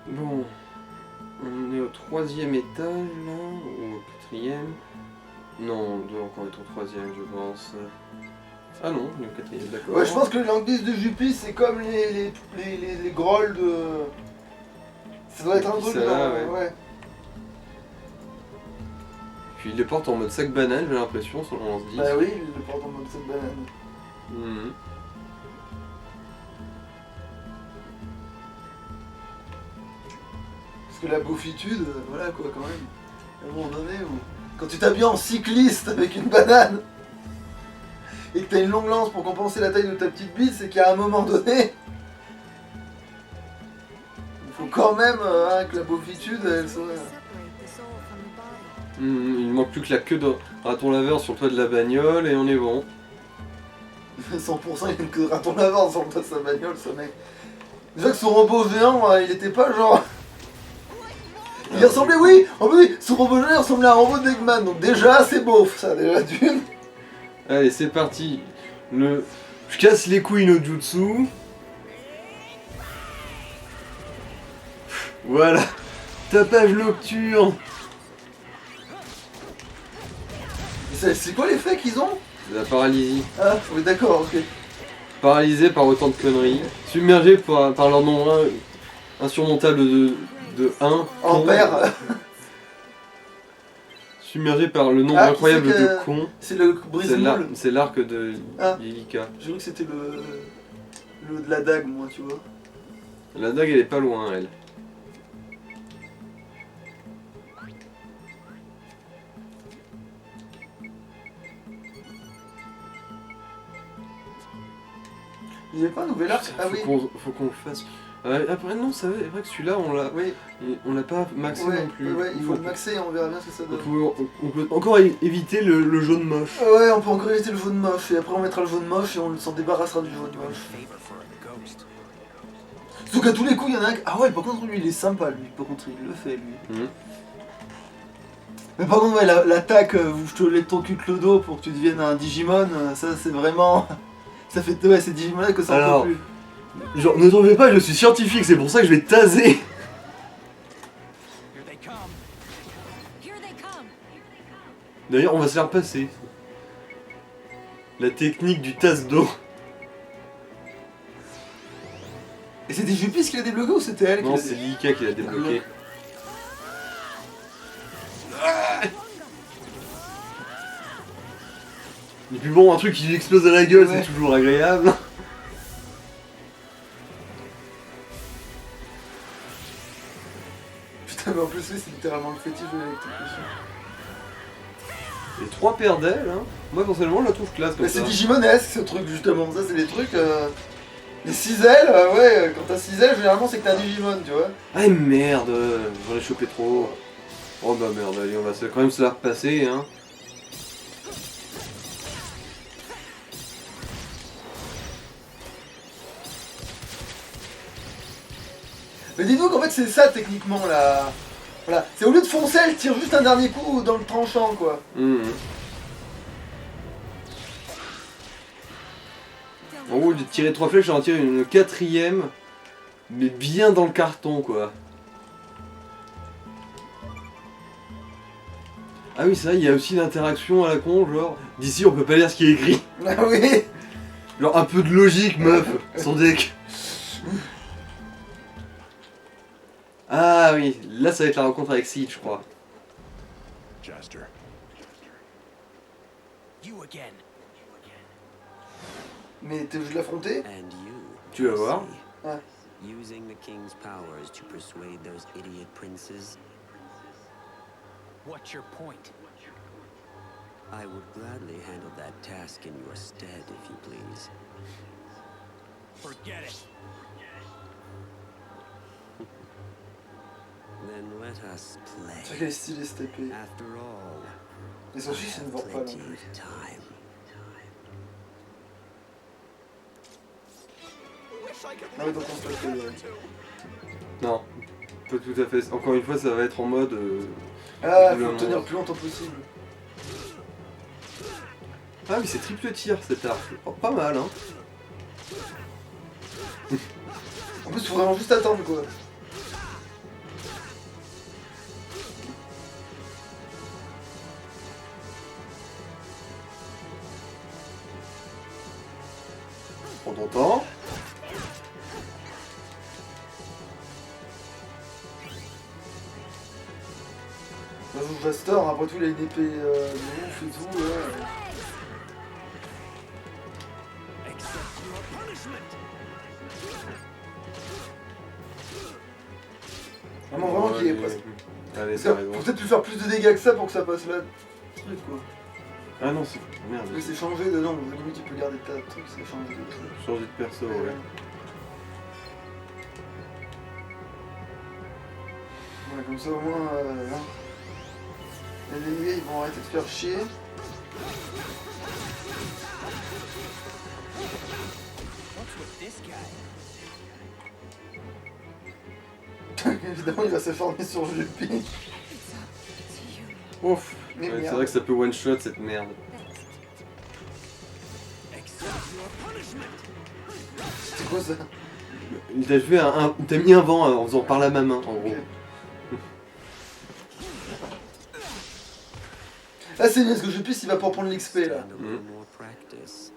Bon. On est au 3e étage là, ou au 4e. Non, on doit encore être au 3e je pense. Ah non, on est au 4e, d'accord. Ouais, je pense que les langues de Jupis, c'est comme les grolls de... Ça doit être un truc, Ça, genre, ouais. ouais. Puis il les porte en mode sac banane, j'ai l'impression, sur le lance-disque. Bah oui, il le porte en mode cette banane. Mhm. Parce que la beaufitude, voilà quoi, quand même. À un moment donné, où... quand tu t'habilles en cycliste avec une banane, et que t'as une longue lance pour compenser la taille de ta petite bite, c'est qu'à un moment donné... Il faut quand même que la beaufitude, elle soit... Separate the soul from the body. Il manque plus que la queue de raton laveur sur le toit de la bagnole et on est bon. 100% il y a une queue de raton laveur sur le toit de sa bagnole, ce mec. Déjà que son robot géant, il était pas genre... Il ressemblait, oui, en plus, son robot géant il ressemblait à un robot d'Eggman, donc déjà c'est beauf, ça, déjà d'une. Allez, c'est parti. Je casse les couilles no jutsu. Voilà. Tapage nocturne. C'est quoi l'effet qu'ils ont? La paralysie. Ah, oui, d'accord, ok. Paralysé par autant de conneries. Submergé par leur nombre insurmontable de 1. Ampère. Submergé par le nombre Ah, qui incroyable c'est de que- cons. C'est le brise-moule. C'est l'arc de Ah. Yelika. J'ai cru que c'était le de la dague, moi, tu vois. La dague elle est pas loin elle. Il n'y avait pas un nouvel arc? Putain, Ah oui. faut qu'on le fasse. Après non, c'est vrai que celui-là Oui, on l'a pas maxé ouais, non plus. ouais, il faut le maxer et on verra bien ce que ça donne. On peut encore éviter le jaune moche. Ouais, on peut encore éviter le jaune moche, et après on mettra le jaune moche et on s'en débarrassera du jaune Doing a moche. favor for a ghost. Sauf qu'à tous les coups, il y en a un... Ah ouais, par contre, lui, il est sympa, lui. Par contre, il le fait, lui. Mhm. Mais par contre, ouais, l'attaque où je te lève ton cul le dos pour que tu deviennes un Digimon, ça, c'est vraiment... Ça fait... Ouais, c'est Digimon-là que ça en Alors, peut plus. Genre, ne t'en fais pas, je suis scientifique, c'est pour ça que je vais taser. D'ailleurs, on va se faire passer. La technique du tasse d'eau. Et c'était Jupis qui l'a débloqué ou c'était elle qui Non, l'a c'est débloqué? Lika qui l'a débloqué. Et puis bon, un truc qui lui explose à la gueule, Ouais. c'est toujours agréable. Putain, mais en plus, oui, c'est littéralement le fétiche de l'électrocution. Et 3 paires d'ailes, hein. Moi personnellement je la trouve classe comme Mais ça. c'est Digimonesque ce truc, justement. Ça, c'est des trucs. Les 6 ailes, ouais, quand t'as 6 ailes, généralement, c'est que t'as un Digimon, tu vois. Ah merde, j'en ai chopé trop. Oh bah merde, allez, on va quand même se la repasser, hein. Mais dis-nous qu'en fait, c'est ça, techniquement, là. Voilà. C'est au lieu de foncer, elle tire juste un dernier coup dans le tranchant, quoi. Mhm. En gros, de tirer 3 flèches, j'en tire une 4ème, mais bien dans le carton, quoi. Ah oui, c'est vrai, il y a aussi l'interaction à la con, genre, d'ici on peut pas lire ce qui est écrit. Ah oui. Genre un peu de logique, meuf, son deck. Ah oui, là ça va être la rencontre avec Sid, je crois. Jaster. You again. Mais t'es obligé de l'affronter? And you, Tu vas voir. see, Ouais. using the king's powers to persuade those idiot princes, What's your point? I would gladly handle that task in your stead, if you please. Forget it. Then let us C'est vrai play. qu'elle est stylée cette épée. After all, Et I son chiffre, c'est une have vorpale en plenty plus. of time. Ah oui, donc on se le fait. Non, pas tout à fait. Encore une fois, ça va être en mode... Ah, faut Oula, le tenir non. le plus longtemps possible. Ah oui, c'est triple tir cet arc. Oh, pas mal, hein. En plus, faut vraiment juste attendre, quoi. Prends ton temps. Moi, je joue Jastor, après tout, il a une épée de ouf et tout. Ouais. Vraiment, vraiment qu'il est presque. Allez, Parce t'as que raison. faut peut-être lui faire plus de dégâts que ça pour que ça passe là. Truc, quoi. Ah non, c'est... Merde. Mais c'est changé dedans, donc limite tu peux garder ta truc, c'est changé de truc. Changer de perso, ouais. Ouais, comme ça au moins, hein. Les ennemis ils vont arrêter de faire chier. What's with this guy? Évidemment il va s'acharner sur Juppie. Ouf. Mais Ouais, c'est merde. vrai que ça peut one-shot cette merde. C'est quoi ça? Il t'a fait il t'a mis un vent en faisant par la main, en gros. Ok. Ah c'est bien parce que Juppie il va pouvoir prendre l'XP là. Stand a little more practice.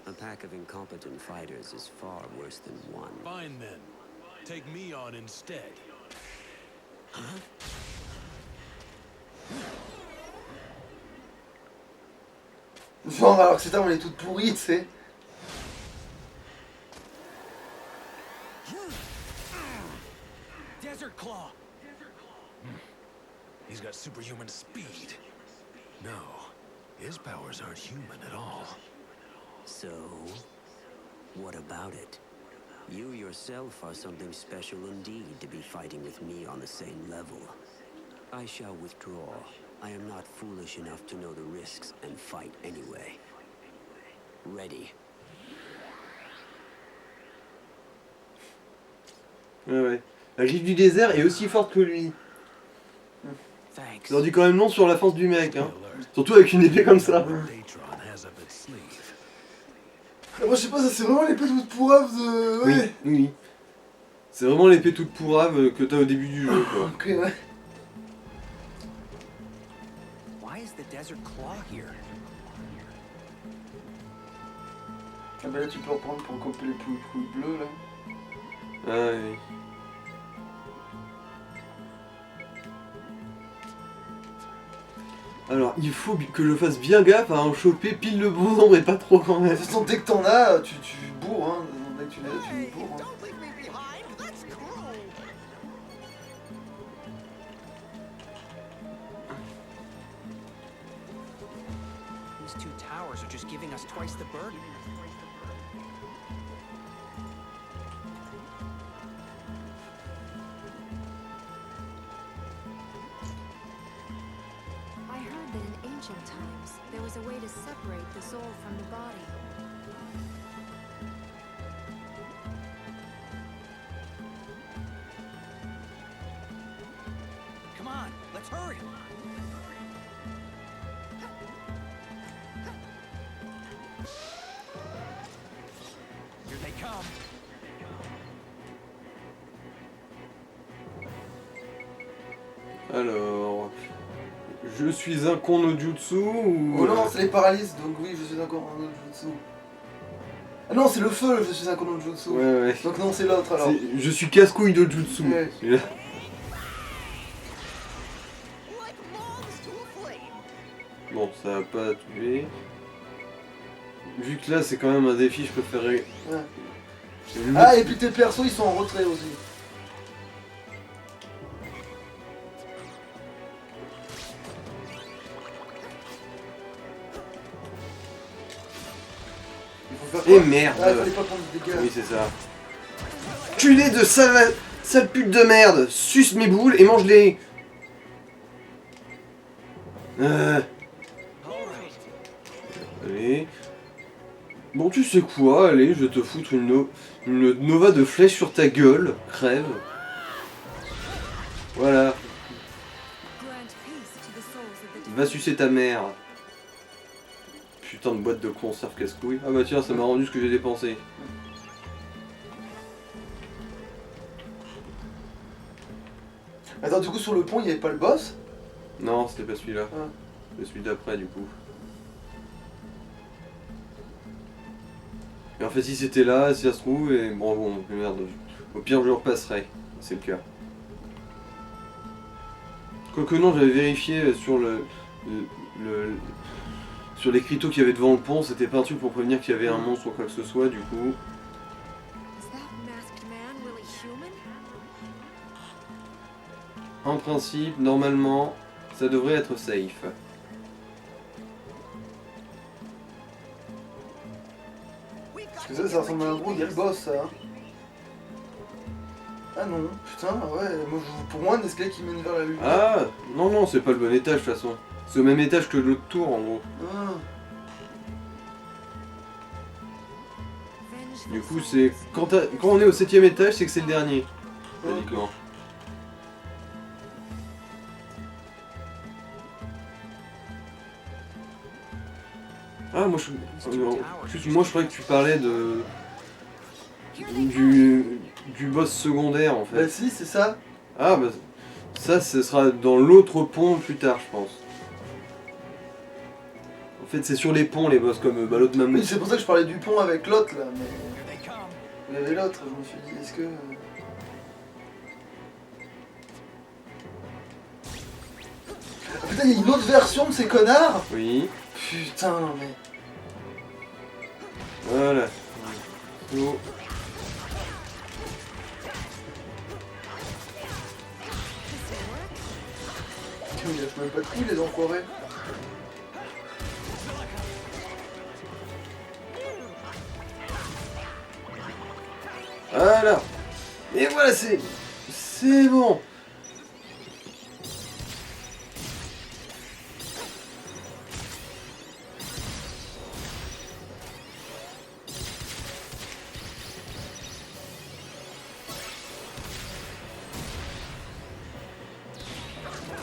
A pack of incompetent fighters is far worse than one. Fine then. Take me on instead. Genre alors que cette arme elle est toute pourrie, tu sais. Desert Claw. He's got superhuman speed. No, his powers aren't human at all. So, what about it? You yourself are something special indeed to be fighting with me on the same level. I shall withdraw. I am not foolish enough to know the risks and fight anyway. Ready. Ouais, ouais. La griffe du désert est aussi forte que lui. Thanks. Ça leur dit quand même non sur la force du mec, hein. Alert. Surtout avec une épée comme ça. Datron has up its sleeve. Ah, moi je sais pas, ça c'est vraiment l'épée toute pourrave de. Oui, Ouais. oui. C'est vraiment l'épée toute pourrave que t'as au début du jeu, quoi. Ok, ouais. Why is the desert claw here. Ah bah là tu peux en prendre pour couper les poules bleues là. Ah oui. Alors, il faut que je fasse bien gaffe à en choper pile le bon nombre et pas trop quand De même. toute façon dès que t'en as, tu bourres hein. Dès que tu l'as, tu bourres. Hein. Don't leave me behind. That's cruel. These two towers are just giving us twice the burden. I heard that in ancient times, there was a way to separate the soul from the body. Come on, let's hurry. Here they come. Alors, je suis un con no jutsu ou... Oh non, c'est les paralyses, donc oui, je suis un Kono Jutsu. Ah non, c'est le feu, je suis un Kono Jutsu. Ouais, ouais. Donc non, c'est l'autre alors. Je suis casse-couille de jutsu. Ouais. Celui-là. Like moths to a flame. Bon, ça va pas tuer. Vu que là, c'est quand même un défi, je préférerais... Ouais. Le- Ah, et puis tes persos ils sont en retrait aussi. Il faut faire Et quoi? merde. Ah, il fallait pas prendre des dégâts. Oui, c'est ça. Culé de sale pute de merde. Suce mes boules et mange-les. Allez. Bon, tu sais quoi? Allez, je vais te foutre une nova de flèche sur ta gueule. Crève. Voilà. Grant peace to the souls of the Va sucer ta mère. Putain de boîte de conserve casse-couille. Ah bah tiens, ça m'a rendu ce que j'ai dépensé. Attends, du coup sur le pont il y avait pas le boss? Non, c'était pas celui-là. Ah. C'est celui d'après, du coup. Et en fait, si c'était là, si ça se trouve, et bon, merde. Au pire, je le repasserai. C'est le cas. Quoique non, j'avais vérifié sur sur l'écriteau qu'il y avait devant le pont, c'était pas un truc pour prévenir qu'il y avait un monstre ou quoi que ce soit, du coup. Is that masked man really human? En principe, normalement, ça devrait être safe. Parce que ça ressemble à un gros, il y a le boss ça. Hein. Ah non, putain, ouais, moi, pour moi un escalier qui mène vers la lumière. Ah, non, c'est pas le bon étage de toute façon. C'est au même étage que l'autre tour, en gros. Ah. Vengeful Du coup, souls. c'est quand on est au 7ème étage, c'est que c'est le dernier. Logiquement. Ah, moi je croyais que tu parlais de du boss secondaire en Bah fait. si, c'est ça. Ah bah ça, ce sera dans l'autre pont plus tard, je pense. En fait, c'est sur les ponts les boss comme l'autre Oui, mammouth. c'est pour ça que je parlais du pont avec l'autre là, mais Here they come. il y avait l'autre, je me suis dit, est-ce que... Ah, putain, il y a une autre version de ces connards. Oui, Putain, mais... voilà. Oh. Putain, ils lâchent même pas de couilles les enfoirés. Voilà. Et voilà, c'est bon.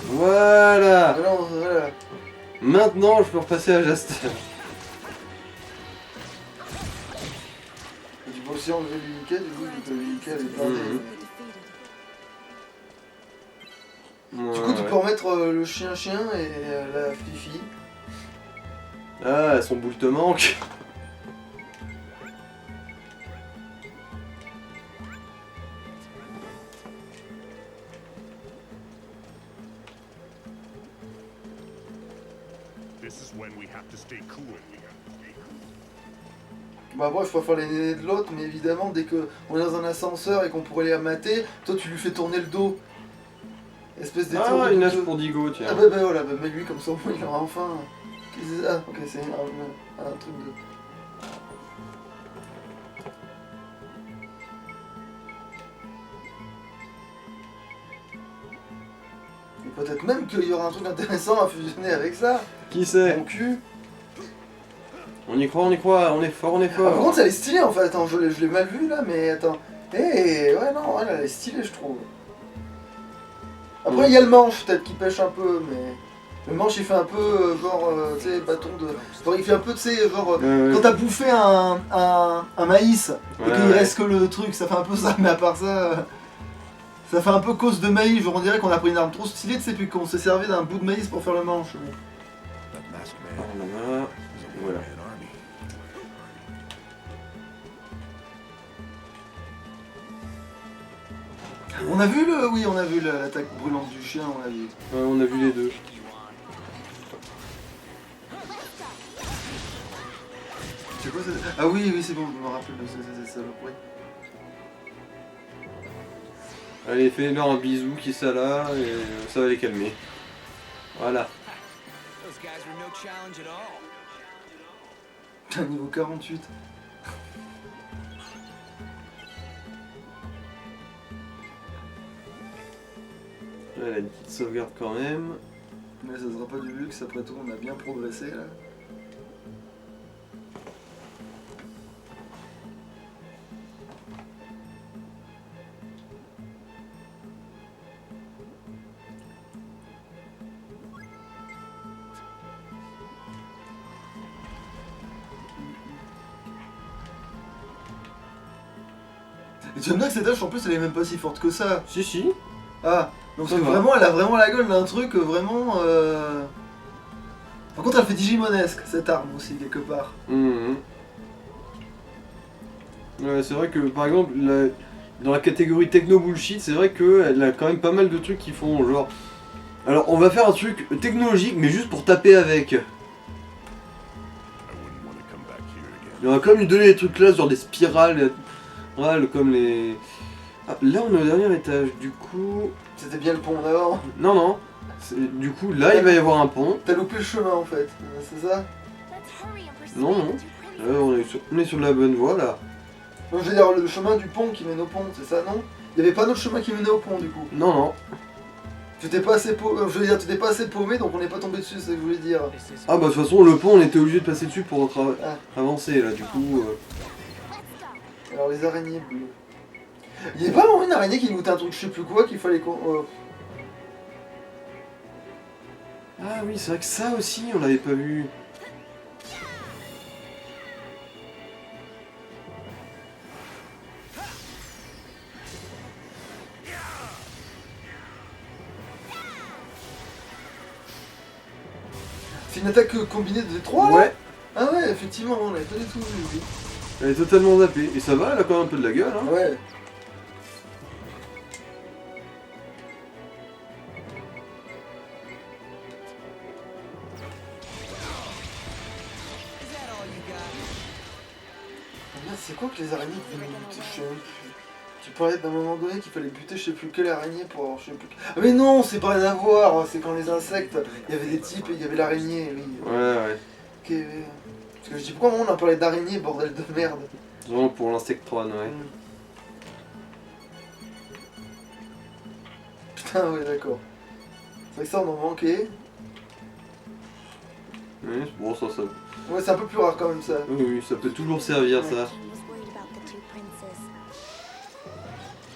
Voilà. Voilà. Maintenant, je peux repasser à Jaster. Tu peux aussi enlever l'uniquet, du coup, vu que l'uniquet elle est blindée. Mhm. Du coup, tu encore mettre le chien-chien et la Fifi. Ah, son boule te manque. This is when we have to stay cool. Bah moi je préfère les nénés de l'autre, mais évidemment dès que on est dans un ascenseur et qu'on pourrait les mater, toi tu lui fais tourner le dos. Espèce d'étau. Ah, une hache pour Digo, tiens. Ah bah voilà, bah lui comme ça au moins il aura enfin... Qu'est-ce que c'est ça? Ok, c'est un truc de... Et peut-être même qu'il y aura un truc intéressant à fusionner avec ça. Qui sait? Mon cul. On y croit, on est fort, on est Ah, fort. par contre elle est stylée en fait, attends, je l'ai mal vu là, mais attends. Eh ouais non, elle est stylée je trouve. Après il y a le manche peut-être qui pêche un peu, mais... Le manche il fait un peu genre, tu sais, bâton de... Genre il fait un peu, tu sais, genre... Quand t'as bouffé un maïs, et qu'il reste que le truc, ça fait un peu ça, mais à part ça... Ça fait un peu cause de maïs, genre on dirait qu'on a pris une arme trop stylée, tu sais, puis qu'on s'est servi d'un bout de maïs pour faire le manche. That masked Ah, man là, là. is a Voilà. one-man army. On a vu le... Oui, on a vu l'attaque brûlante du chien, on l'a vu. Ouais, on a vu les deux. C'est quoi ça? Ah oui, c'est bon, je me rappelle de cette saloperie. Allez, fais-leur un bisou qui ça là, et ça va les calmer. Voilà. Those guys were no challenge at all. Niveau 48. Elle a une petite sauvegarde quand même. Mais ça sera pas du luxe, après tout on a bien progressé là. Et tu aimes bien que cette hache en plus elle est même pas si forte que ça. Si, si. Ah, donc Ça c'est va. vraiment, elle a vraiment la gueule d'un truc vraiment... Par contre elle fait digimonesque cette arme aussi quelque part. Mhm. Ouais, c'est vrai que par exemple, dans la catégorie techno bullshit, c'est vrai qu'elle a quand même pas mal de trucs qui font genre. Alors, on va faire un truc technologique, mais juste pour taper avec. I wouldn't want to come back here again. Il y aura quand même lui donner des trucs là, genre des spirales, voilà, comme les. Ah, là, on est au dernier étage, du coup. C'était bien le pont d'avant. Non, non. Du coup, là, il va y avoir un pont. T'as loupé le chemin en fait, c'est ça? Non, non. On est sur la bonne voie là. Non, je veux dire le chemin du pont qui mène au pont, c'est ça non? Il y avait pas d'autre chemin qui menait au pont du coup. Non, non. Tu t'es pas assez paumé, je veux dire tu t'es pas assez paumé donc on n'est pas tombé dessus, c'est ce que je voulais dire. This is Ah, bah, de toute façon, le pont, on était obligé de passer dessus pour Ah. avancer là, du coup. Alors les araignées bleues. Il y avait pas vraiment une araignée qui goûtait un truc je sais plus quoi qu'il fallait qu'on... Ah oui, c'est vrai que ça aussi, on l'avait pas vu. C'est une attaque combinée de 3 là? Ouais, Ah ouais, effectivement, on l'avait pas du tout vu. Oui. elle est totalement zappée. Et ça va, elle a quand même un peu de la gueule, hein. Ouais. Is that all you got? Merde, c'est quoi que les araignées qui venaient buter? Je sais même plus. Tu parlais d'un moment donné qu'il fallait buter je sais plus quelle araignée pour avoir je sais plus... Ah mais non, c'est pas rien à voir, c'est quand les insectes, il y avait des types et il y avait l'araignée, oui. Ouais, ouais. Ok, parce que je dis pourquoi on a parlé d'araignée, bordel de merde. Vraiment pour l'insectron, ouais. Putain, ouais, d'accord. C'est vrai que ça, on en manquait. Ouais, bon, ça. Ouais, c'est un peu plus rare quand même ça. Oui, oui, ça peut toujours servir, ça.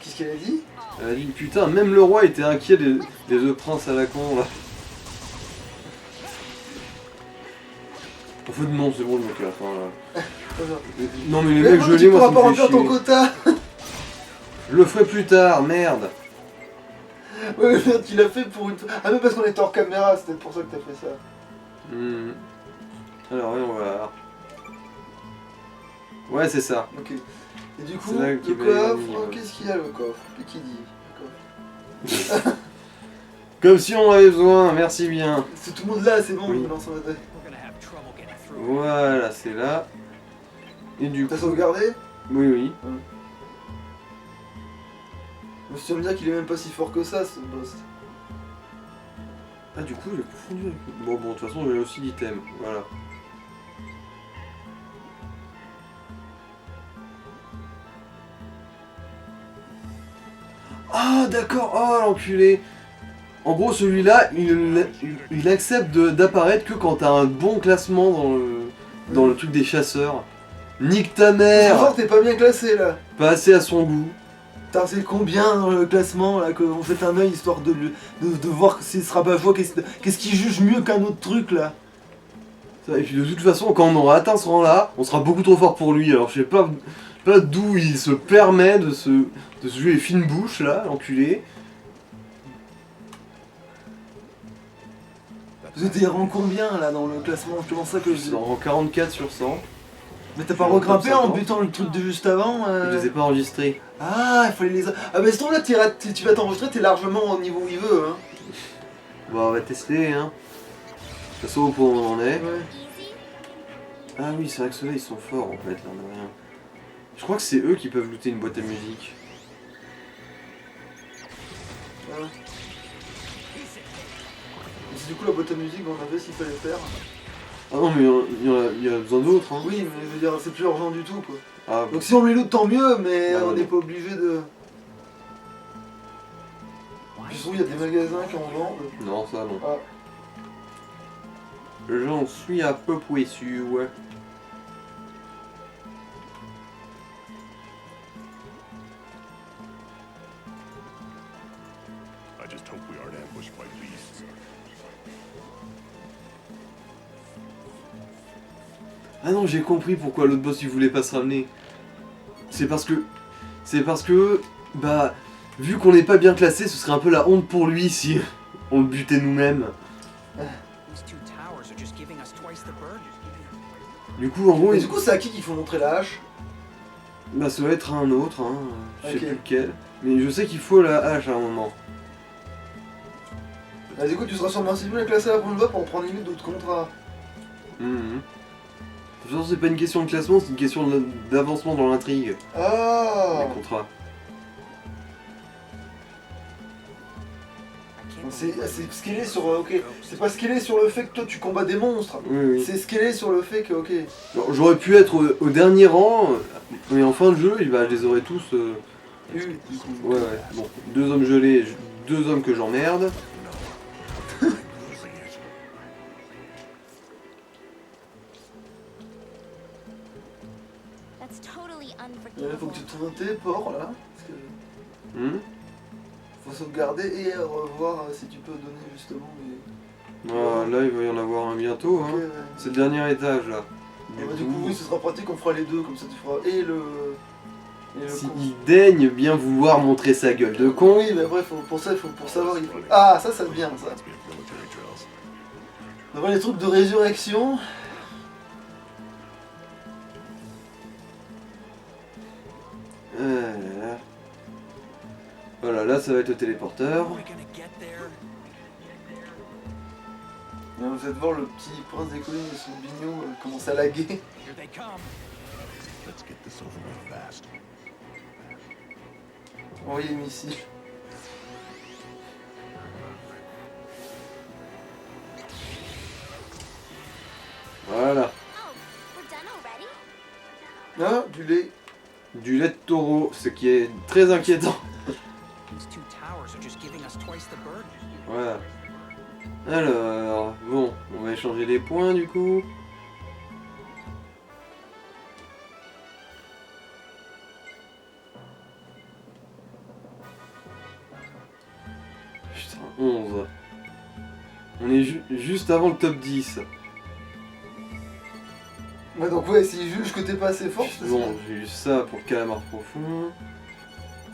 Qu'est-ce qu'elle a dit? Elle a dit, putain, même le roi était inquiet des deux princes à la con, là. En fait, non, c'est bon, le mec à la fin, là. Non, mais les Mais mecs, bon, je tu l'ai, moi, pourras ça pas me fait remplir ton chier. quota. Je le ferai plus tard, merde. Ouais, mais merde, tu l'as fait pour une... Ah mais parce qu'on était hors caméra, c'était pour ça que t'as fait ça. Mhm. Alors, voyons voir. Ouais, c'est ça. Ok. Et du coup, C'est là le qu'il va y avoir coffre, mis, ouais. qu'est-ce qu'il y a le coffre? Qui dit le coffre? Comme si on avait besoin, merci bien. C'est tout le monde là, c'est bon, Oui. on lance la tête. We're gonna have trouble getting through. Voilà, c'est là. Et du coup... T'as sauvegardé? Oui, oui. Je me suis dit me dire qu'il est même pas si fort que ça, ce boss. Ah, du coup, j'ai confondu avec... Bon, de toute façon, j'ai aussi l'item. Voilà. Ah, d'accord. Oh, l'enculé. En gros, celui-là, il accepte d'apparaître que quand t'as un bon classement dans le truc des chasseurs. Nique ta C'est mère. fort, t'es pas bien classé là. Pas assez à son goût. T'as c'est combien dans le classement là, qu'on fait un œil histoire de voir s'il sera pas faux, qu'est-ce qui juge mieux qu'un autre truc là? Et puis de toute façon, quand on aura atteint ce rang-là, on sera beaucoup trop fort pour lui. Alors je sais pas d'où il se permet de se jouer fine bouche là, l'enculé. Vous êtes rang combien là dans le classement? Je pense ça que Je suis en rang 44 sur 100. Mais t'as pas je suis en regrimpé top en 50. butant le truc de juste avant Je les ai pas enregistrés. Ah, il fallait les... Ah bah ce temps là, tu vas t'enregistrer, t'es largement au niveau où il veut hein. Bon, on va tester, hein. De toute façon, au point où on en est. Ouais. Ah oui, c'est vrai que ceux-là, ils sont forts en fait, là, de rien. Je crois que c'est eux qui peuvent looter une boîte à musique. Ouais. Et c'est du coup la boîte à musique on avait s'il fallait faire. Ah non, mais il y a besoin d'autres, hein. Oui, mais je veux dire, c'est plus urgent du tout quoi. Ah, Donc si on les loot, tant mieux, mais Ah, on ouais. n'est pas obligé de... Puis souvent, il y a des magasins qui en vendent. non, ça non. Ah. J'en suis à peu près sûr, ouais. I just hope we aren't ambushed by beasts. Ah non, j'ai compris pourquoi l'autre boss il voulait pas se ramener. C'est parce que, bah, vu qu'on n'est pas bien classé, ce serait un peu la honte pour lui si on le butait nous-mêmes. These two towers are just giving us twice the burden. Du coup, en gros, Et du coup, c'est à qui qu'il faut montrer la hache? bah, ça va être un autre, hein. Je sais Ok. plus lequel. Mais je sais qu'il faut la hache à un moment. Bah, du coup, tu seras sûrement assez bien classé la prochaine fois pour en prendre limite d'autres contrats. Mhm. De toute façon, c'est pas une question de classement, c'est une question d'avancement dans l'intrigue. Ah Les contrats. I can't C'est believe c'est scalé sur... ok. C'est pas scalé sur le fait que toi tu combats des monstres. Oui, oui. C'est scalé sur le fait que, ok. Alors, j'aurais pu être au dernier rang, mais en fin de jeu, bah, je les aurais tous... Oui, du coup. Ouais, ouais. Bon, 2 hommes gelés, 2 hommes que j'emmerde. That's totally Il faut que tu trouves un téléport là. Parce que Hmm. faut sauvegarder et revoir si tu peux donner justement les... Ah, là, il va y en avoir un bientôt. Hein. Ok, ouais. C'est le dernier étage, là. Du coup, oui, ce sera pratique, on fera les deux, comme ça tu feras et le... Et le S'il con. daigne bien vouloir montrer sa gueule de con. Oui, mais bref, pour ça, il faut pour savoir... il faut- Ah, ça c'est bien, ça. Reminds me of military drills. On va voir les trucs de résurrection. Là. Voilà, là, ça va être le téléporteur. Are we gonna get there? Et vous allez voir le petit prince des collines et son bignon commencer à laguer. Here they come. Let's get this over with fast. Envoyez une missile. Voilà. Oh, we're done already? Ah, du lait. Du lait de taureau, ce qui est très inquiétant. These two towers are just giving us twice the burden. Voilà. Alors, bon, on va échanger les points du coup. Putain, 11. On est juste avant le top 10. Ouais, donc ouais, s'il juge que t'es pas assez fort, c'est Bon, j'ai eu ça pour le calamar profond.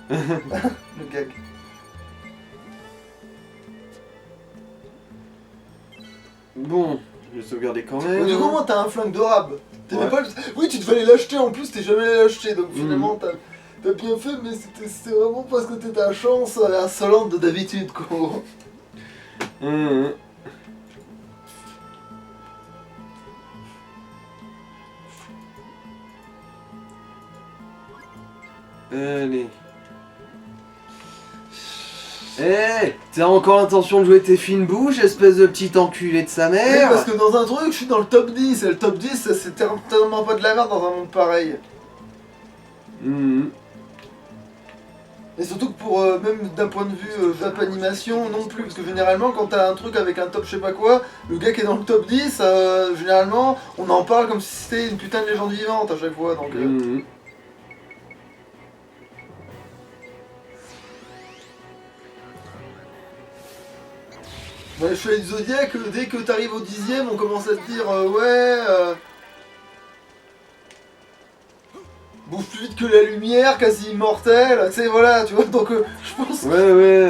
le gag. Bon, je vais sauvegarder quand Mais même. du coup, moi, t'as un flingue de rab. T'es Ouais. même pas le- Oui, tu devais aller l'acheter en plus, t'es jamais allé l'acheter, donc finalement, t'as bien fait, mais c'était vraiment parce que t'étais à chance insolente de d'habitude, quoi. Hum. Allez. Eh, t'as encore l'intention de jouer tes fines bouches, espèce de petit enculé de sa Oui, mère? parce que dans un truc, je suis dans le top 10, et le top 10, ça, c'est tellement pas de la merde dans un monde pareil. Hum. Et surtout que pour, même d'un point de vue d'app animation, non plus, parce que généralement, quand t'as un truc avec un top je sais pas quoi, le gars qui est dans le top 10, généralement, on en parle comme si c'était une putain de légende vivante à chaque fois, donc... Hum. Dans les Chevaliers du Zodiac, dès que t'arrives au 10ème, on commence à te dire ouais. Bouffe plus vite que la lumière, quasi immortel, tu sais, voilà, tu vois, donc je pense. Ouais.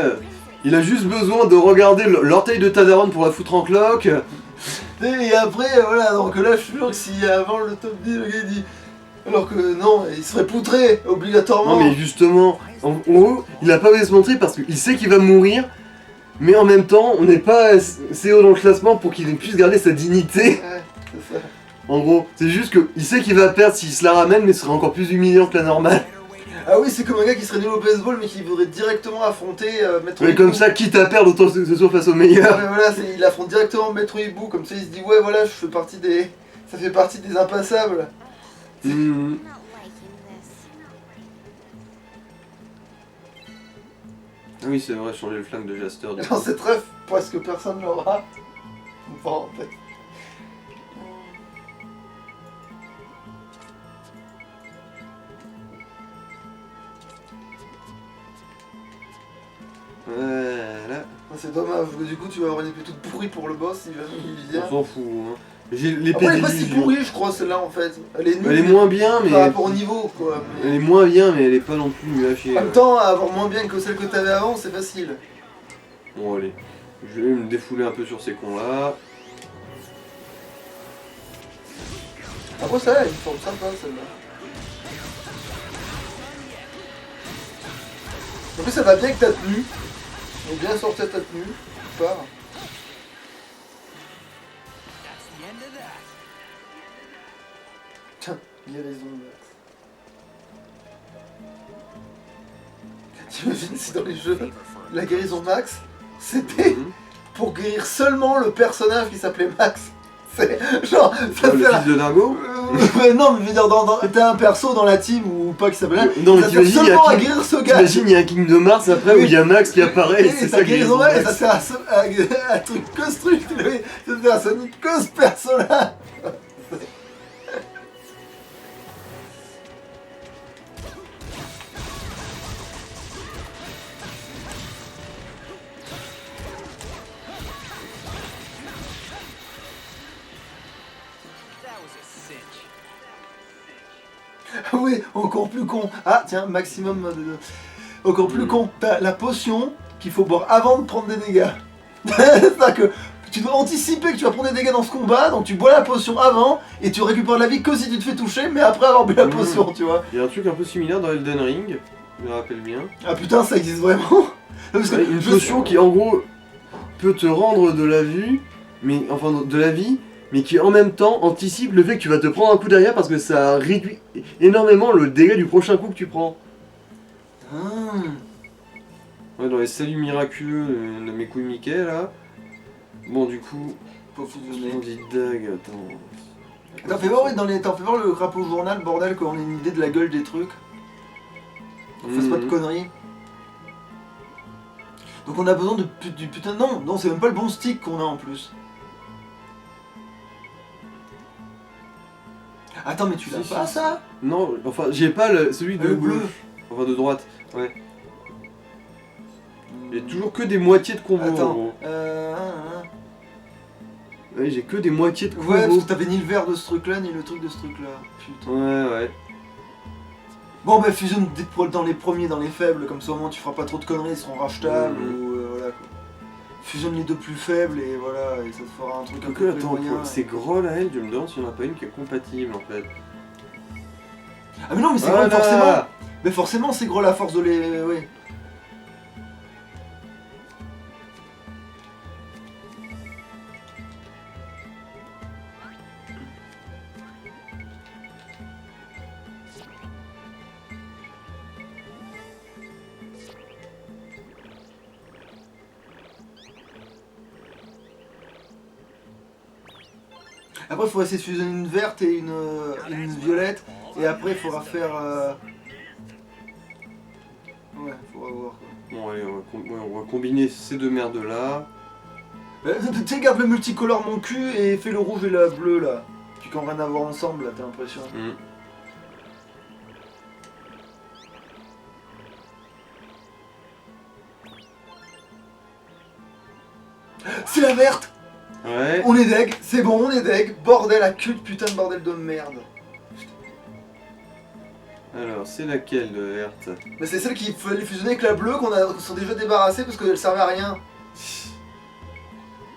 Il a juste besoin de regarder l'orteil de ta daronne pour la foutre en cloque. Et après, voilà, donc là, je suis sûr que si avant le top 10, le gars il dit. Alors que non, il serait poutré, obligatoirement. Non mais justement, en gros, il a pas osé se montrer parce qu'il sait qu'il va mourir, mais en même temps, on n'est pas assez haut dans le classement pour qu'il puisse garder sa dignité. Ouais, c'est ça. En gros, c'est juste qu'il sait qu'il va perdre s'il se la ramène, mais ce sera encore plus humiliant que la normale. Ah oui, c'est comme un gars qui serait nul au baseball, mais qui voudrait directement affronter Maître Mais Hibou. comme ça, quitte à perdre, autant que ce soit face au meilleur. Ouais, voilà, il affronte directement Maître Hibou, comme ça il se dit ouais, voilà, je fais partie des. Ça fait partie des impassables. Mhm. I'm not liking this. Ah oui, c'est vrai, changer le flingue de Jaster. Du coup. Dans cette ref, presque personne l'aura. Enfin, en fait. Voilà. C'est dommage, parce que du coup tu vas avoir une épée toute pourrie pour le boss, il vient. On s'en fout. Hein. J'ai l'épée Après elle est pas si d'illusion. pourrie je crois celle-là en fait. Elle est nulle. Elle est moins bien, mais. par rapport au niveau quoi. Mais... Elle est moins bien, mais elle est pas non plus nulle à chier. En même temps, avoir moins bien que celle que t'avais avant, c'est facile. Bon, allez. Je vais me défouler un peu sur ces cons là. Après ça, elle me semble sympa celle-là. En plus ça va bien avec ta tenue. On est bien sorti à ta tenue. Tu pars. That's the end of that. Tiens, guérison Max. T'imagines si dans les jeux, la guérison Max, c'était Mhm. pour guérir seulement le personnage qui s'appelait Max. C'est genre, ça Le sert à... fils de Dingo. non, mais je veux dire, t'as un perso dans la team ou pas qui s'appelle Non, mais ça sert t'imagines, il y a seulement à King- guérir ce gars. T'imagines, il y a un Kingdom Mars après où il y a Max qui apparaît et c'est ça ta qui guérison est Max, et ça sert à un truc que ce truc, ça sert à Sonic que ce perso-là. That was a cinch. Ah oui, encore plus con. Ah tiens, maximum de... Encore plus con, t'as la potion qu'il faut boire avant de prendre des dégâts. C'est-à-dire que tu dois anticiper que tu vas prendre des dégâts dans ce combat, donc tu bois la potion avant, et tu récupères de la vie que si tu te fais toucher, mais après avoir bu la potion, tu vois. Il y a un truc un peu similaire dans Elden Ring, je me rappelle bien. Ah putain, ça existe vraiment. Parce que Une potion qui en gros peut te rendre de la vue, mais enfin de la vie, mais qui en même temps anticipe le fait que tu vas te prendre un coup derrière parce que ça réduit énormément le dégât du prochain coup que tu prends. Ah. Ouais, dans les saluts miraculeux de mes couilles Mickey là. Bon du coup, Faut fusionner. Splendid Dag, attends. T'en fais voir, oui, t'en fais voir le crapaud journal, bordel, quand on a une idée de la gueule des trucs. On fasse pas de Mhm. conneries. Donc on a besoin du putain... Non, c'est même pas le bon stick qu'on a en plus. Attends, mais tu l'as Si, pas si, ça? Non, enfin j'ai pas celui de Le gauche. bleu. Enfin de droite, ouais. J'ai toujours que des moitiés de combo en Attends. gros. Ouais, j'ai que des moitiés de combo. Ouais, parce que t'avais ni le vert de ce truc là, ni le truc de ce truc là. Putain. Ouais. Bon bah fusionne dans les premiers, dans les faibles, comme ça au moins tu feras pas trop de conneries, ils seront rachetables Mhm. ou voilà quoi. fusionne les deux plus faibles et voilà, et ça te fera un truc un Donc peu là, plus attends, moyen. c'est Groll à elle, je me demande s'il n'y en a pas une qui est compatible en fait. Ah mais non, mais c'est Voilà. Groll forcément. Mais forcément, c'est Groll à force de les... Oui. Après, il faudra essayer de fusionner une verte et une violette. Et après, il faudra faire... Ouais, faudra voir quoi. Bon, allez, on va combiner ces deux merdes là. Tu sais, garde le multicolore mon cul et fais le rouge et la bleue là. Puis qu'on rien à voir ensemble là, t'as l'impression. C'est la verte! Ouais. On est deg, c'est bon, on est deg. Bordel à cul de putain de bordel de merde. Alors, c'est laquelle de verte? Mais c'est celle qu'il fallait fusionner avec la bleue qu'on s'en déjà débarrassé parce qu'elle servait à rien.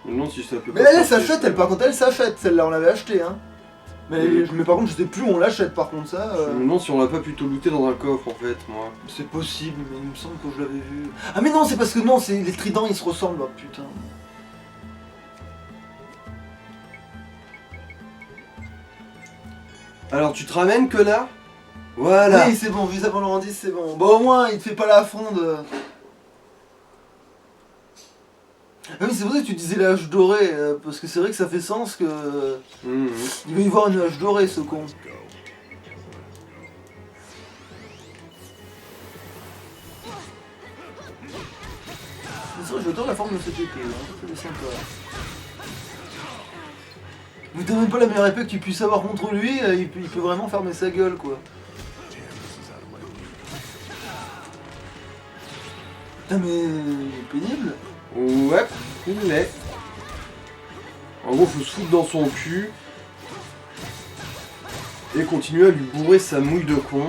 Je me demande si ça peut Mais pas elle sortir. s'achète, elle par contre elle s'achète, celle-là on l'avait achetée hein. Mais par contre je sais plus où on l'achète par contre ça. Je me demande si on l'a pas plutôt looté dans un coffre en fait, moi. C'est possible, mais il me semble que je l'avais vu. Ah mais non, c'est parce que non, c'est les tridents ils se ressemblent, oh putain. Alors, tu te ramènes, connard? Voilà. Oui, c'est bon, vise avant le 10, c'est bon. Bon, au moins, il te fait pas la fronde. Ah oui, c'est pour ça que tu disais la hache dorée, parce que c'est vrai que ça fait sens que... Mhm. Il va y voir une hache dorée, ce con. C'est vrai, j'adore la forme de cette épée, hein. C'est sympa. Mais t'as même pas la meilleure épée que tu puisses avoir contre lui, il peut vraiment fermer sa gueule, quoi. Putain, mais... il est pénible. Ouais, il l'est. En gros, faut se foutre dans son cul. Et continuer à lui bourrer sa mouille de con.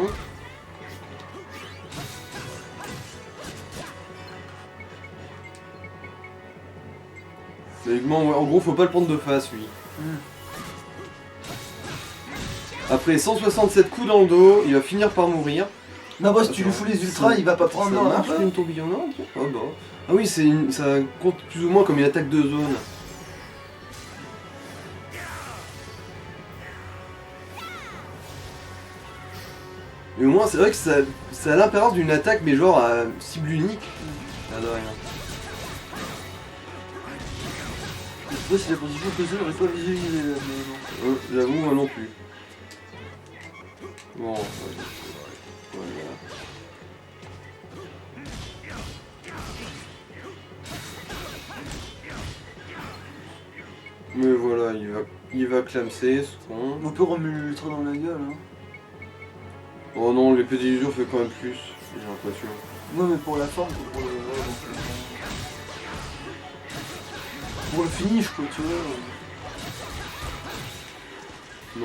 Ouais, en gros, faut pas le prendre de face, lui. Après 167 coups dans le dos, il va finir par mourir. Non, bah, si tu lui fous les ultras, il va pas prendre Ça dans la marche une tourbillonnante? Ah bah. Ah oui, ça compte plus ou moins comme une attaque de zone. Et au moins, c'est vrai que ça a l'apparence d'une attaque, mais genre à cible unique. Ah, de rien. Je sais pas si la position que j'aurais pas visualisé là, mais non. J'avoue, moi non plus. Bon, voilà. Mais voilà, il va clamser ce con. On peut remuer l'ultra dans la gueule, hein. Oh non, l'épée d'illusion fait quand même plus, j'ai l'impression. Ouais, mais pour la forme, pour le... ouais, donc, pour le finish, quoi, tu vois.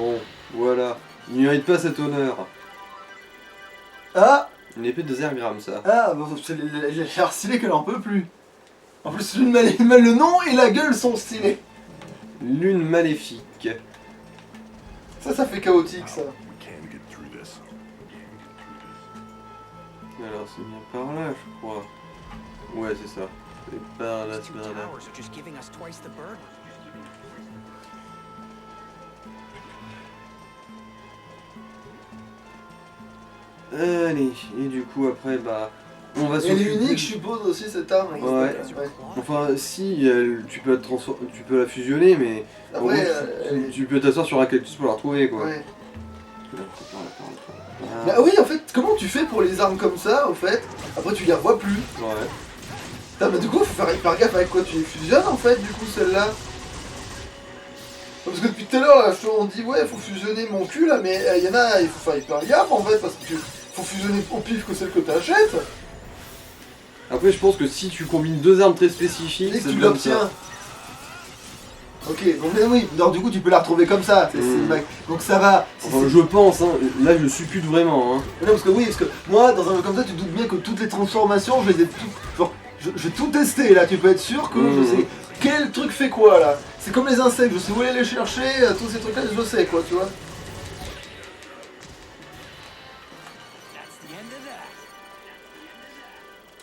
Non, voilà. Il ne mérite pas cet honneur. Ah! Une épée de Zergram, ça. Ah, bah, il a l'air stylé qu'elle en peut plus. En plus, le nom et la gueule sont stylés. Lune maléfique. Ça fait chaotique, ça. Alors, c'est bien par là, je crois. Ouais, c'est ça. C'est par là, These c'est two par là. towers are just giving us twice the burden. Allez, et du coup, après, bah... On va Elle est s'occuper- unique, je suppose, aussi, cette arme. Ouais. Ouais. Enfin, si, tu peux la fusionner, mais... en gros, Après, tu peux t'asseoir sur un cactus pour la retrouver, quoi. ouais. Ah, Bah oui, en fait, comment tu fais pour les armes comme ça, au fait? Après, tu les revois plus. ouais. Putain, mais du coup, faut faire hyper gaffe avec quoi tu les fusionnes, en fait, du coup, celle-là. Parce que depuis tout à l'heure, là, on dit, ouais, faut fusionner mon cul, là, mais il y en a, il faut faire hyper gaffe, en fait, parce que faut fusionner au pif que celle que t'achètes. Après, je pense que si tu combines deux armes très spécifiques, Et que ça tu te donne l'obtiens. ça. Ok, donc mais oui, donc du coup tu peux la retrouver comme ça, donc ça va. Enfin, je pense, hein, là je suppute vraiment. Hein. Non parce que oui, parce que moi dans un jeu comme ça tu te doutes bien que toutes les transformations je les ai toutes... Genre, Je vais tout tester là, tu peux être sûr que je sais quel truc fait quoi là. C'est comme les insectes, je sais où aller les chercher, tous ces trucs là je sais quoi, tu vois.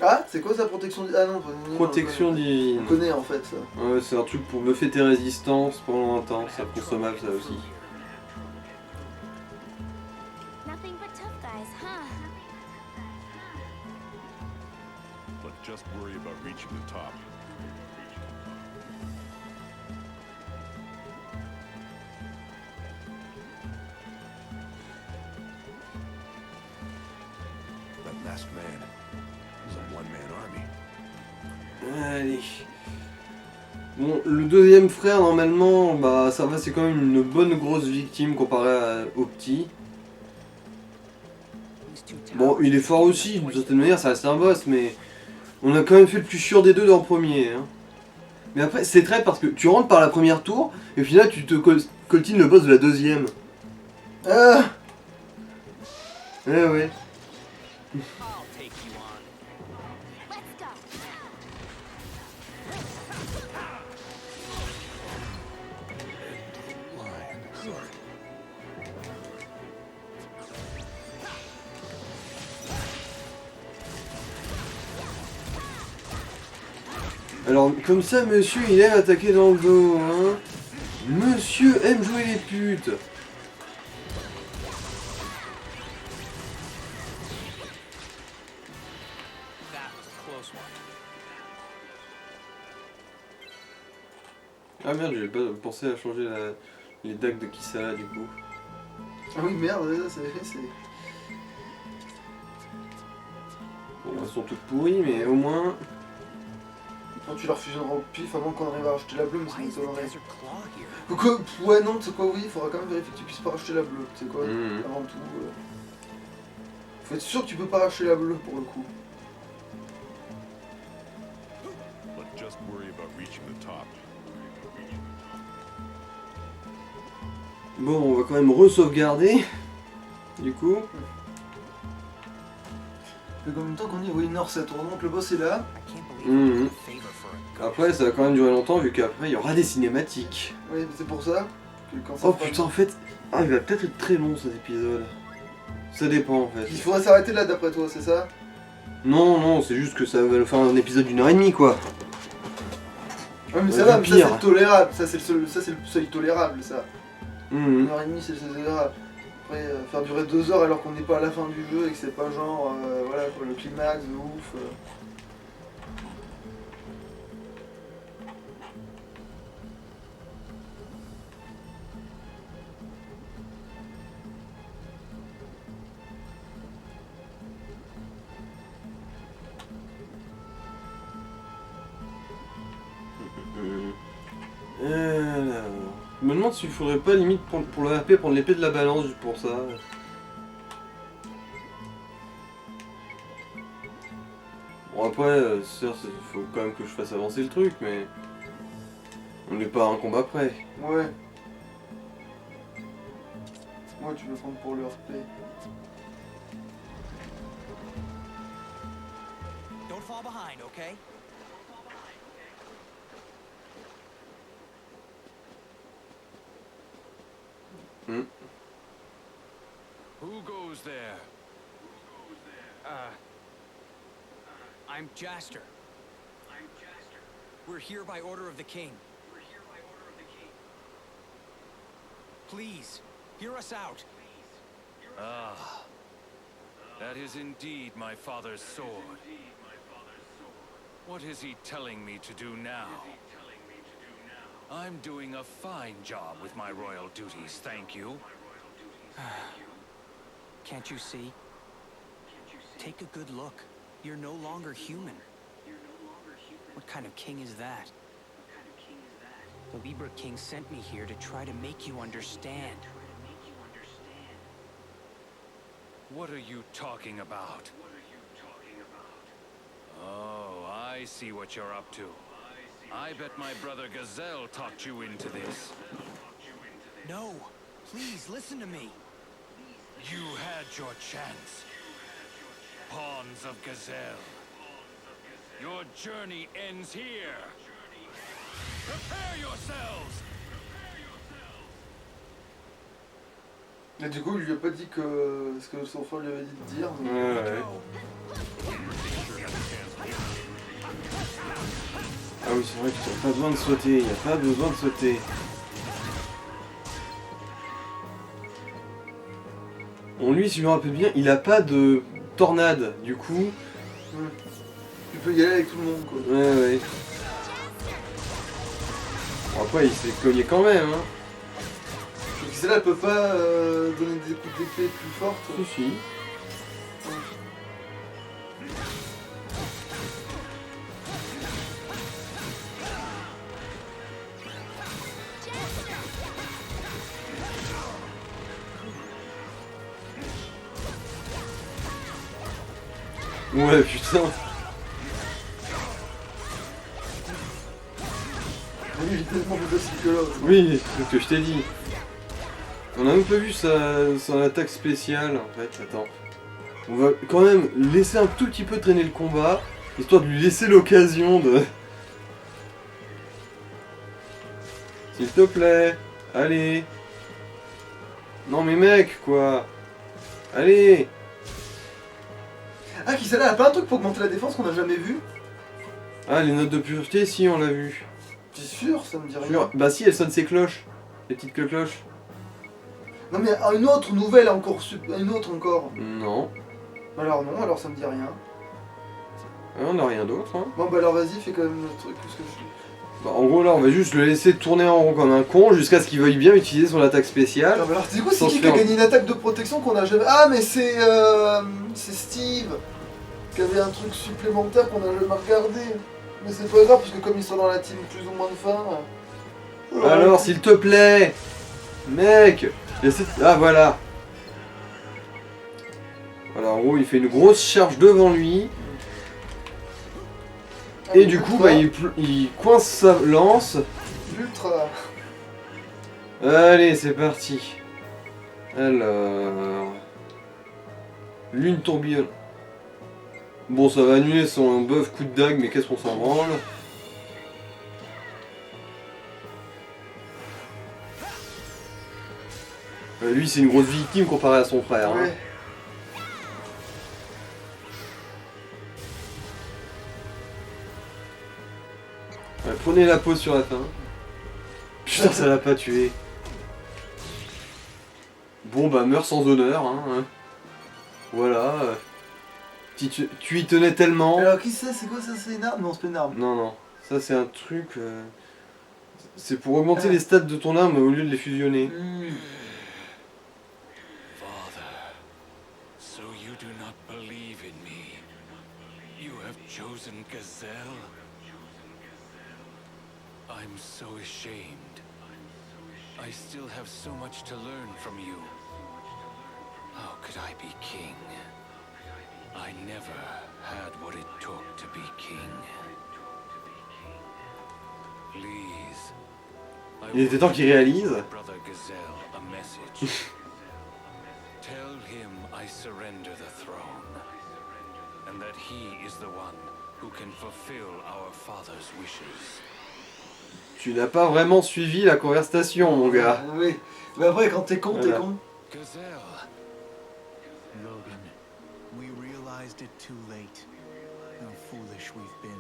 Ah, c'est quoi ça, protection Ah non, Protection divine. on connaît en fait ça. Ouais, c'est un truc pour buffer tes résistances pendant un temps, c'est consommable ça aussi. Nothing but tough guys, huh? But just worry about reaching the top. That masked man is a one-man army. Allez. Bon, le deuxième frère, normalement, bah ça va, c'est quand même une bonne grosse victime comparé au petit. Bon, il est fort aussi, d'une certaine manière, ça reste un boss, mais on a quand même fait le plus sûr des deux dans le premier. Hein. Mais après, c'est très parce que tu rentres par la première tour, et puis là, tu te coltines le boss de la deuxième. Ah ouais. I'll take you on. Let's go. Alors, comme ça, monsieur, il aime attaquer dans le dos, hein. Monsieur aime jouer les putes. That was a close one. Ah merde, j'avais pas pensé à changer les dagues de Kisala, du coup. Ah oui merde, c'est... Bon, elles sont toutes pourries, mais au moins... Quand tu leur fusionneras au pif avant qu'on arrive à racheter la bleue, mais Why ça is the m'étonnerait. desert claw here? Quoi, ouais non, tu sais quoi, oui, il faudra quand même vérifier que tu puisses pas racheter la bleue, tu sais quoi, Mhm. avant tout. Faut être sûr que tu peux pas racheter la bleue pour le coup. But just worry about reaching the top. Bon, on va quand même re-sauvegarder. Du coup... Mais en même temps qu'on y est, oui, Nord 7, donc le boss est là. I can't believe Mhm. I did a favor for a ghost. Après, ça va quand même durer longtemps, vu qu'après, il y aura des cinématiques. Oui, c'est pour ça que quand ça Oh fera- putain, en fait... Ah, il va peut-être être très long, cet épisode. Ça dépend, en fait. Il faudrait s'arrêter là d'après toi, c'est ça? Non, non, c'est juste que ça va nous faire un épisode d'1h30, quoi. Ouais, mais Ouais, ça va, du mais ça pire. c'est tolérable, ça c'est le seuil tolérable, ça. Mhm. 1h30 c'est tolérable. Après, faire durer 2 heures alors qu'on n'est pas à la fin du jeu et que c'est pas genre, voilà, quoi, le climax de ouf. Alors... Je me demande s'il faudrait pas limite prendre, pour le RP prendre l'épée de la balance juste pour ça. Bon après, certes, il faut quand même que je fasse avancer le truc, mais... On n'est pas à un combat près. Ouais. Moi tu veux prendre pour le RP. Don't fall behind, okay? Who goes there? I'm Jaster. We're here by order of the king. Please, hear us out. Ah, that is indeed my father's sword. What is he telling me to do now? I'm doing a fine job with my royal duties, thank you. Can't you see? Take a good look. You're no longer human. What kind of king is that? The Libra King sent me here to try to make you understand. What are you talking about? Oh, I see what you're up to. I bet my brother Gazelle talked you into this. No, please listen to me. You had your chance. Pawns of Gazelle. Your journey ends here. Prepare yourselves. Et du coup, il lui a pas dit que ce que son frère lui avait dit de dire. mais- Ouais. Ah oui, c'est vrai qu'il n'y a pas besoin de sauter, il n'y a pas besoin de sauter. Bon, lui, si je me rappelle bien, il a pas de tornade, du coup. Tu peux y aller avec tout le monde, quoi. Ouais. Bon, après, il s'est cogné quand même, hein. Et celle-là, elle peut pas donner des coups d'épée plus fortes. Si. Ouais, putain. Lui, il est tellement plus facile que l'autre. Oui, c'est ce que je t'ai dit. On a même pas vu son attaque spéciale, en fait. Attends. On va quand même laisser un tout petit peu traîner le combat, histoire de lui laisser l'occasion de... S'il te plaît, allez. Non mais mec, quoi. Allez. Ah, qui celle-là, elle a pas un truc pour augmenter la défense qu'on a jamais vu? Ah, les notes de pureté, si, on l'a vu. T'es sûr? Ça me dit rien. Sûr. Bah si, elle sonne ses cloches. Les petites cloches. Non, mais une autre nouvelle encore. Une autre encore. Non. Alors non, alors ça me dit rien. Ah, on n'a rien d'autre, hein. Bon, bah alors vas-y, fais quand même le truc plus que je. Bah, en gros, là, on va juste le laisser tourner en rond comme un con jusqu'à ce qu'il veuille bien utiliser son attaque spéciale. Ah, bah alors du coup, c'est Sans qui se qui a faire- gagné une attaque de protection qu'on a jamais. Ah, mais c'est Steve qui avait un truc supplémentaire qu'on a jamais regardé. Mais c'est pas grave parce que comme il sera dans la team plus ou moins de fin. Alors, s'il te plaît, mec, essaie de... Ah, voilà. Voilà, en gros, il fait une grosse charge devant lui. Et du coup, bah, il coince sa lance. L'ultra. Allez, c'est parti. Alors... Lune tourbillonne. Bon, ça va annuler son buff coup de dague, mais qu'est-ce qu'on s'en branle. Lui, c'est une grosse victime comparé à son frère. Hein. Ouais. Ouais, prenez la pause sur la fin. Putain, ça l'a pas tué. Bon, bah, meurs sans honneur. Hein. Voilà. Tu y tenais tellement. Alors qui c'est quoi ça? C'est une arme? Non, c'est pas une arme. Non. Ça, c'est un truc... C'est pour augmenter les stats de ton arme au lieu de les fusionner. Father, so you do not believe in me. You have chosen Gazelle. I'm so ashamed. I still have so much to learn from you. How could I be king? I never had what it took to be king. Please. Il était temps qu'il réalise. Brother Gazelle a message. Tell him I surrender the throne, and that he is the one who can fulfill our father's wishes. Tu n'as pas vraiment suivi la conversation, mon gars. Oui. Mais après, quand t'es con, Voilà. t'es con. Gazelle, Logan, we realized it too late. How foolish we've been.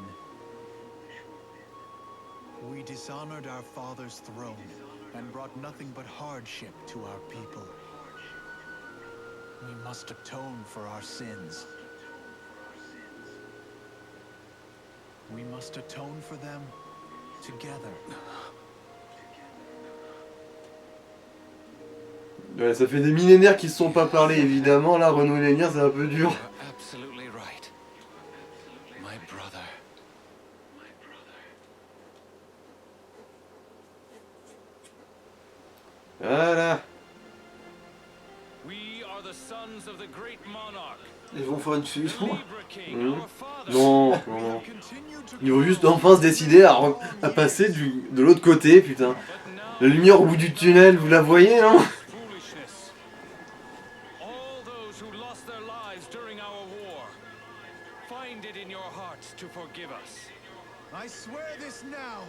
We dishonored our father's throne and brought nothing but hardship to our people. We must atone for our sins. We must atone for them together. Ouais, ça fait des millénaires qu'ils se sont pas parlé, évidemment. Là, renouer les liens, c'est un peu dur. you're absolutely right. My brother. Voilà. We are the sons of the great monarch. Ils vont faire une fusion. Libra King, Mhm. our father. Non. Ils vont juste enfin se décider à passer de l'autre côté, putain. But now, La lumière au bout du tunnel, vous la voyez, non? foolishness. All those who lost their lives during our war, find it in your hearts to forgive I swear this now,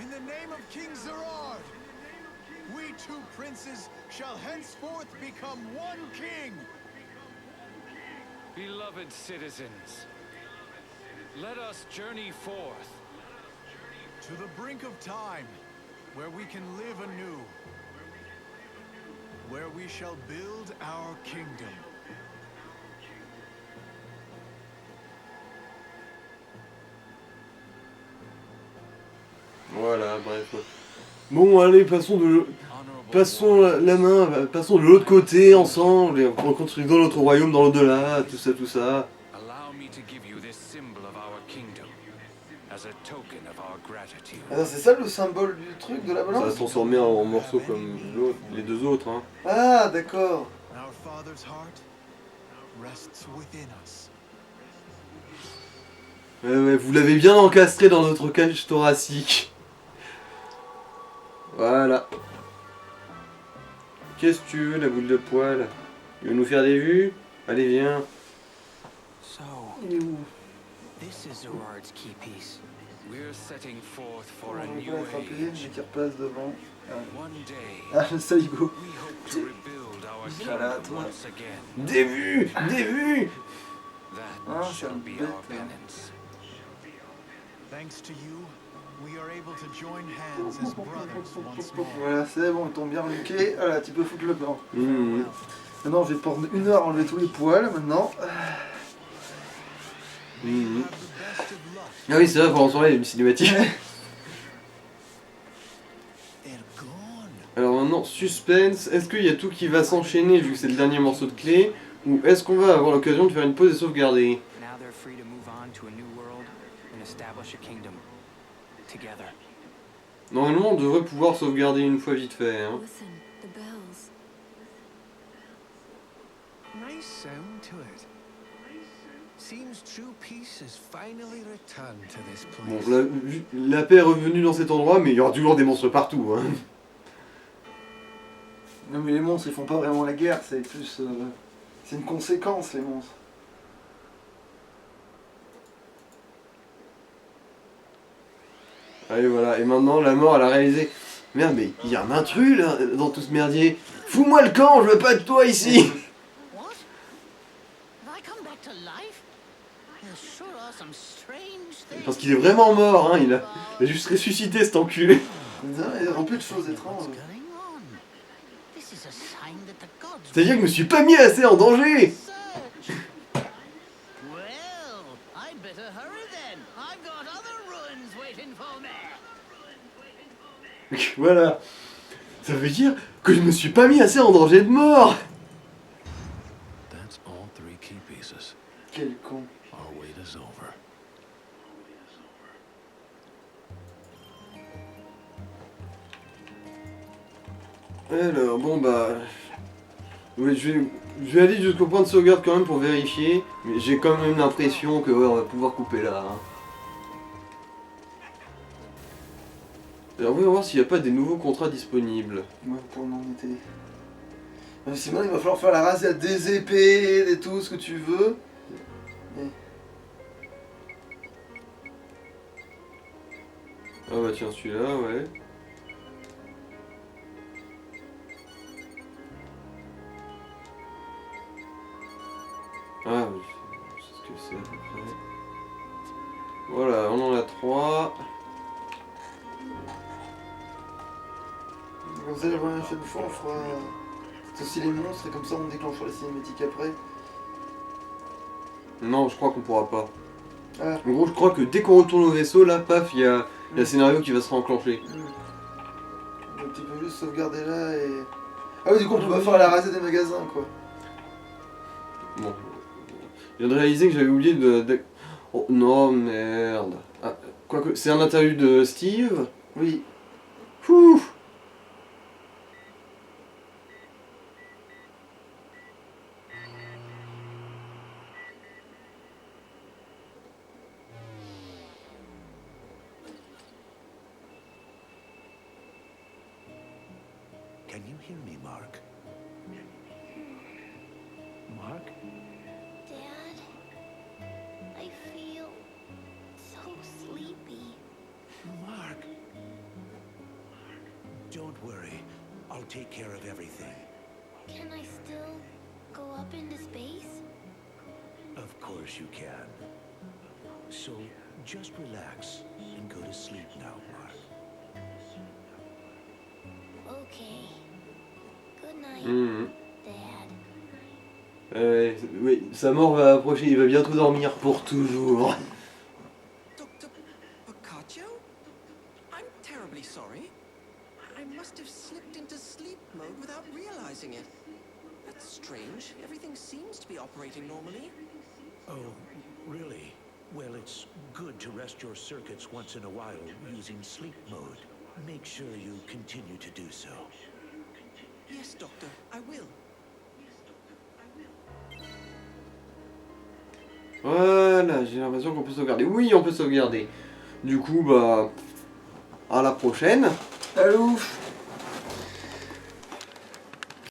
in the name of King Zerard. We two princes shall henceforth become one king. Beloved citizens, let us journey forth. To the brink of time, where we can live anew. Where we shall build our kingdom. Voilà, bref. Bon, allez, passons la main, passons de l'autre côté ensemble, et on continue dans notre royaume, dans l'au-delà, tout ça, tout ça. Allow me to give you this symbol of our kingdom as a token of our gratitude. Ah, c'est ça le symbole du truc de la Ça va balance? se transformer en morceaux comme les deux autres, hein. Ah, d'accord. Our Father's heart rests within us. Ouais, vous l'avez bien encastré dans notre cage thoracique. Voilà. Qu'est-ce que tu veux, la boule de poil? Il veut nous faire des vues? Allez, viens. So, Il est où? this is Zerard's key piece. We're setting forth for On a va new pas attraper, mais age. qui repasse devant. One day, Ah, le saligo. we hope to rebuild our Voilà, kingdom toi. once again. Des vues! Des vues! That Ah, shall c'est be bête, our là. penance. Thanks to you, we are able to join hands as brothers once more. Voilà, c'est bon, ils t'ont bien reluqué. Voilà, tu peux foutre le camp. Mmh. Maintenant, je vais prendre 1 heure à enlever tous les poils, maintenant. Mmh. Have the best of luck. Ah oui, c'est vrai, pendant ce temps-là, il y a une cinématique. They're gone. Alors maintenant, suspense. Est-ce qu'il y a tout qui va s'enchaîner vu que c'est le dernier morceau de clé? Ou est-ce qu'on va avoir l'occasion de faire une pause et sauvegarder? Now they're free to move on to a new world and establish a kingdom. Together. Normalement, on devrait pouvoir sauvegarder une fois vite fait, hein. Listen, the bells. Nice sound to it. Seems true peace has finally returned to this Bon, place. la paix est revenue dans cet endroit, mais il y aura toujours des monstres partout, hein. Non, mais les monstres, ils font pas vraiment la guerre, c'est plus. C'est une conséquence, les monstres. Allez, voilà. Et maintenant, la mort, elle a réalisé. Merde, mais il y a un intrus, là, dans tout ce merdier. Fous-moi le camp, je veux pas de toi ici. What? Have I come back to life? There sure are some strange things. Parce qu'il est vraiment mort, hein. Il a juste ressuscité, cet enculé. Il rempli de choses étranges. What's going on? This is a sign that the gods C'est-à-dire que je me suis pas mis assez en danger. search. Well, I better hurry then. I've got other ruins waiting for me. Voilà. Ça veut dire que je me suis pas mis assez en danger de mort. That's all 3 key pieces. Quel con. Our wait is over. Alors, bon bah... Ouais, je vais aller jusqu'au point de sauvegarde quand même pour vérifier. Mais j'ai quand même l'impression que ouais, on va pouvoir couper là. Hein. Alors, on va voir s'il n'y a pas des nouveaux contrats disponibles. Ouais, pour en était. Mais sinon, il va falloir faire la rasade des épées, des tout, ce que tu veux. Ah bah tiens, celui-là, ouais. Ah oui, c'est ce que c'est à peu près. Voilà, on en a 3. Comme ça, la prochaine fois, on fera. C'est aussi les monstres, et comme ça, on déclenchera la cinématique après. Non, je crois qu'on pourra pas. Ah. En gros, je crois que dès qu'on retourne au vaisseau, là, paf, il y a le scénario qui va se réenclencher. Donc, tu peux juste sauvegarder là et. Ah oui, du coup, on peut pas faire la rasade des magasins, quoi. Bon. Je viens de réaliser que j'avais oublié de... Oh non, merde. Ah, quoique, c'est un interview de Steve. Oui. Ouh. Can you hear me, Mark? Mark? Dad, I feel so sleepy. Don't worry. I'll take care of everything. Can I still go up into space? Of course you can. So, just relax and go to sleep now, Mark. Okay. Good night, Mhm. Dad. Oui, sa mort va approcher, il va bientôt dormir pour toujours. Dr. Boccaccio? I'm terribly sorry. I must have slipped into sleep mode without realizing it. That's strange. Everything seems to be operating normally. Oh, really? Well, it's good to rest your circuits once in a while using sleep mode. Make sure you continue to do so. Yes, Doctor, I will. Voilà, j'ai l'impression qu'on peut sauvegarder. Oui, on peut sauvegarder. Du coup, bah, à la prochaine. Allô.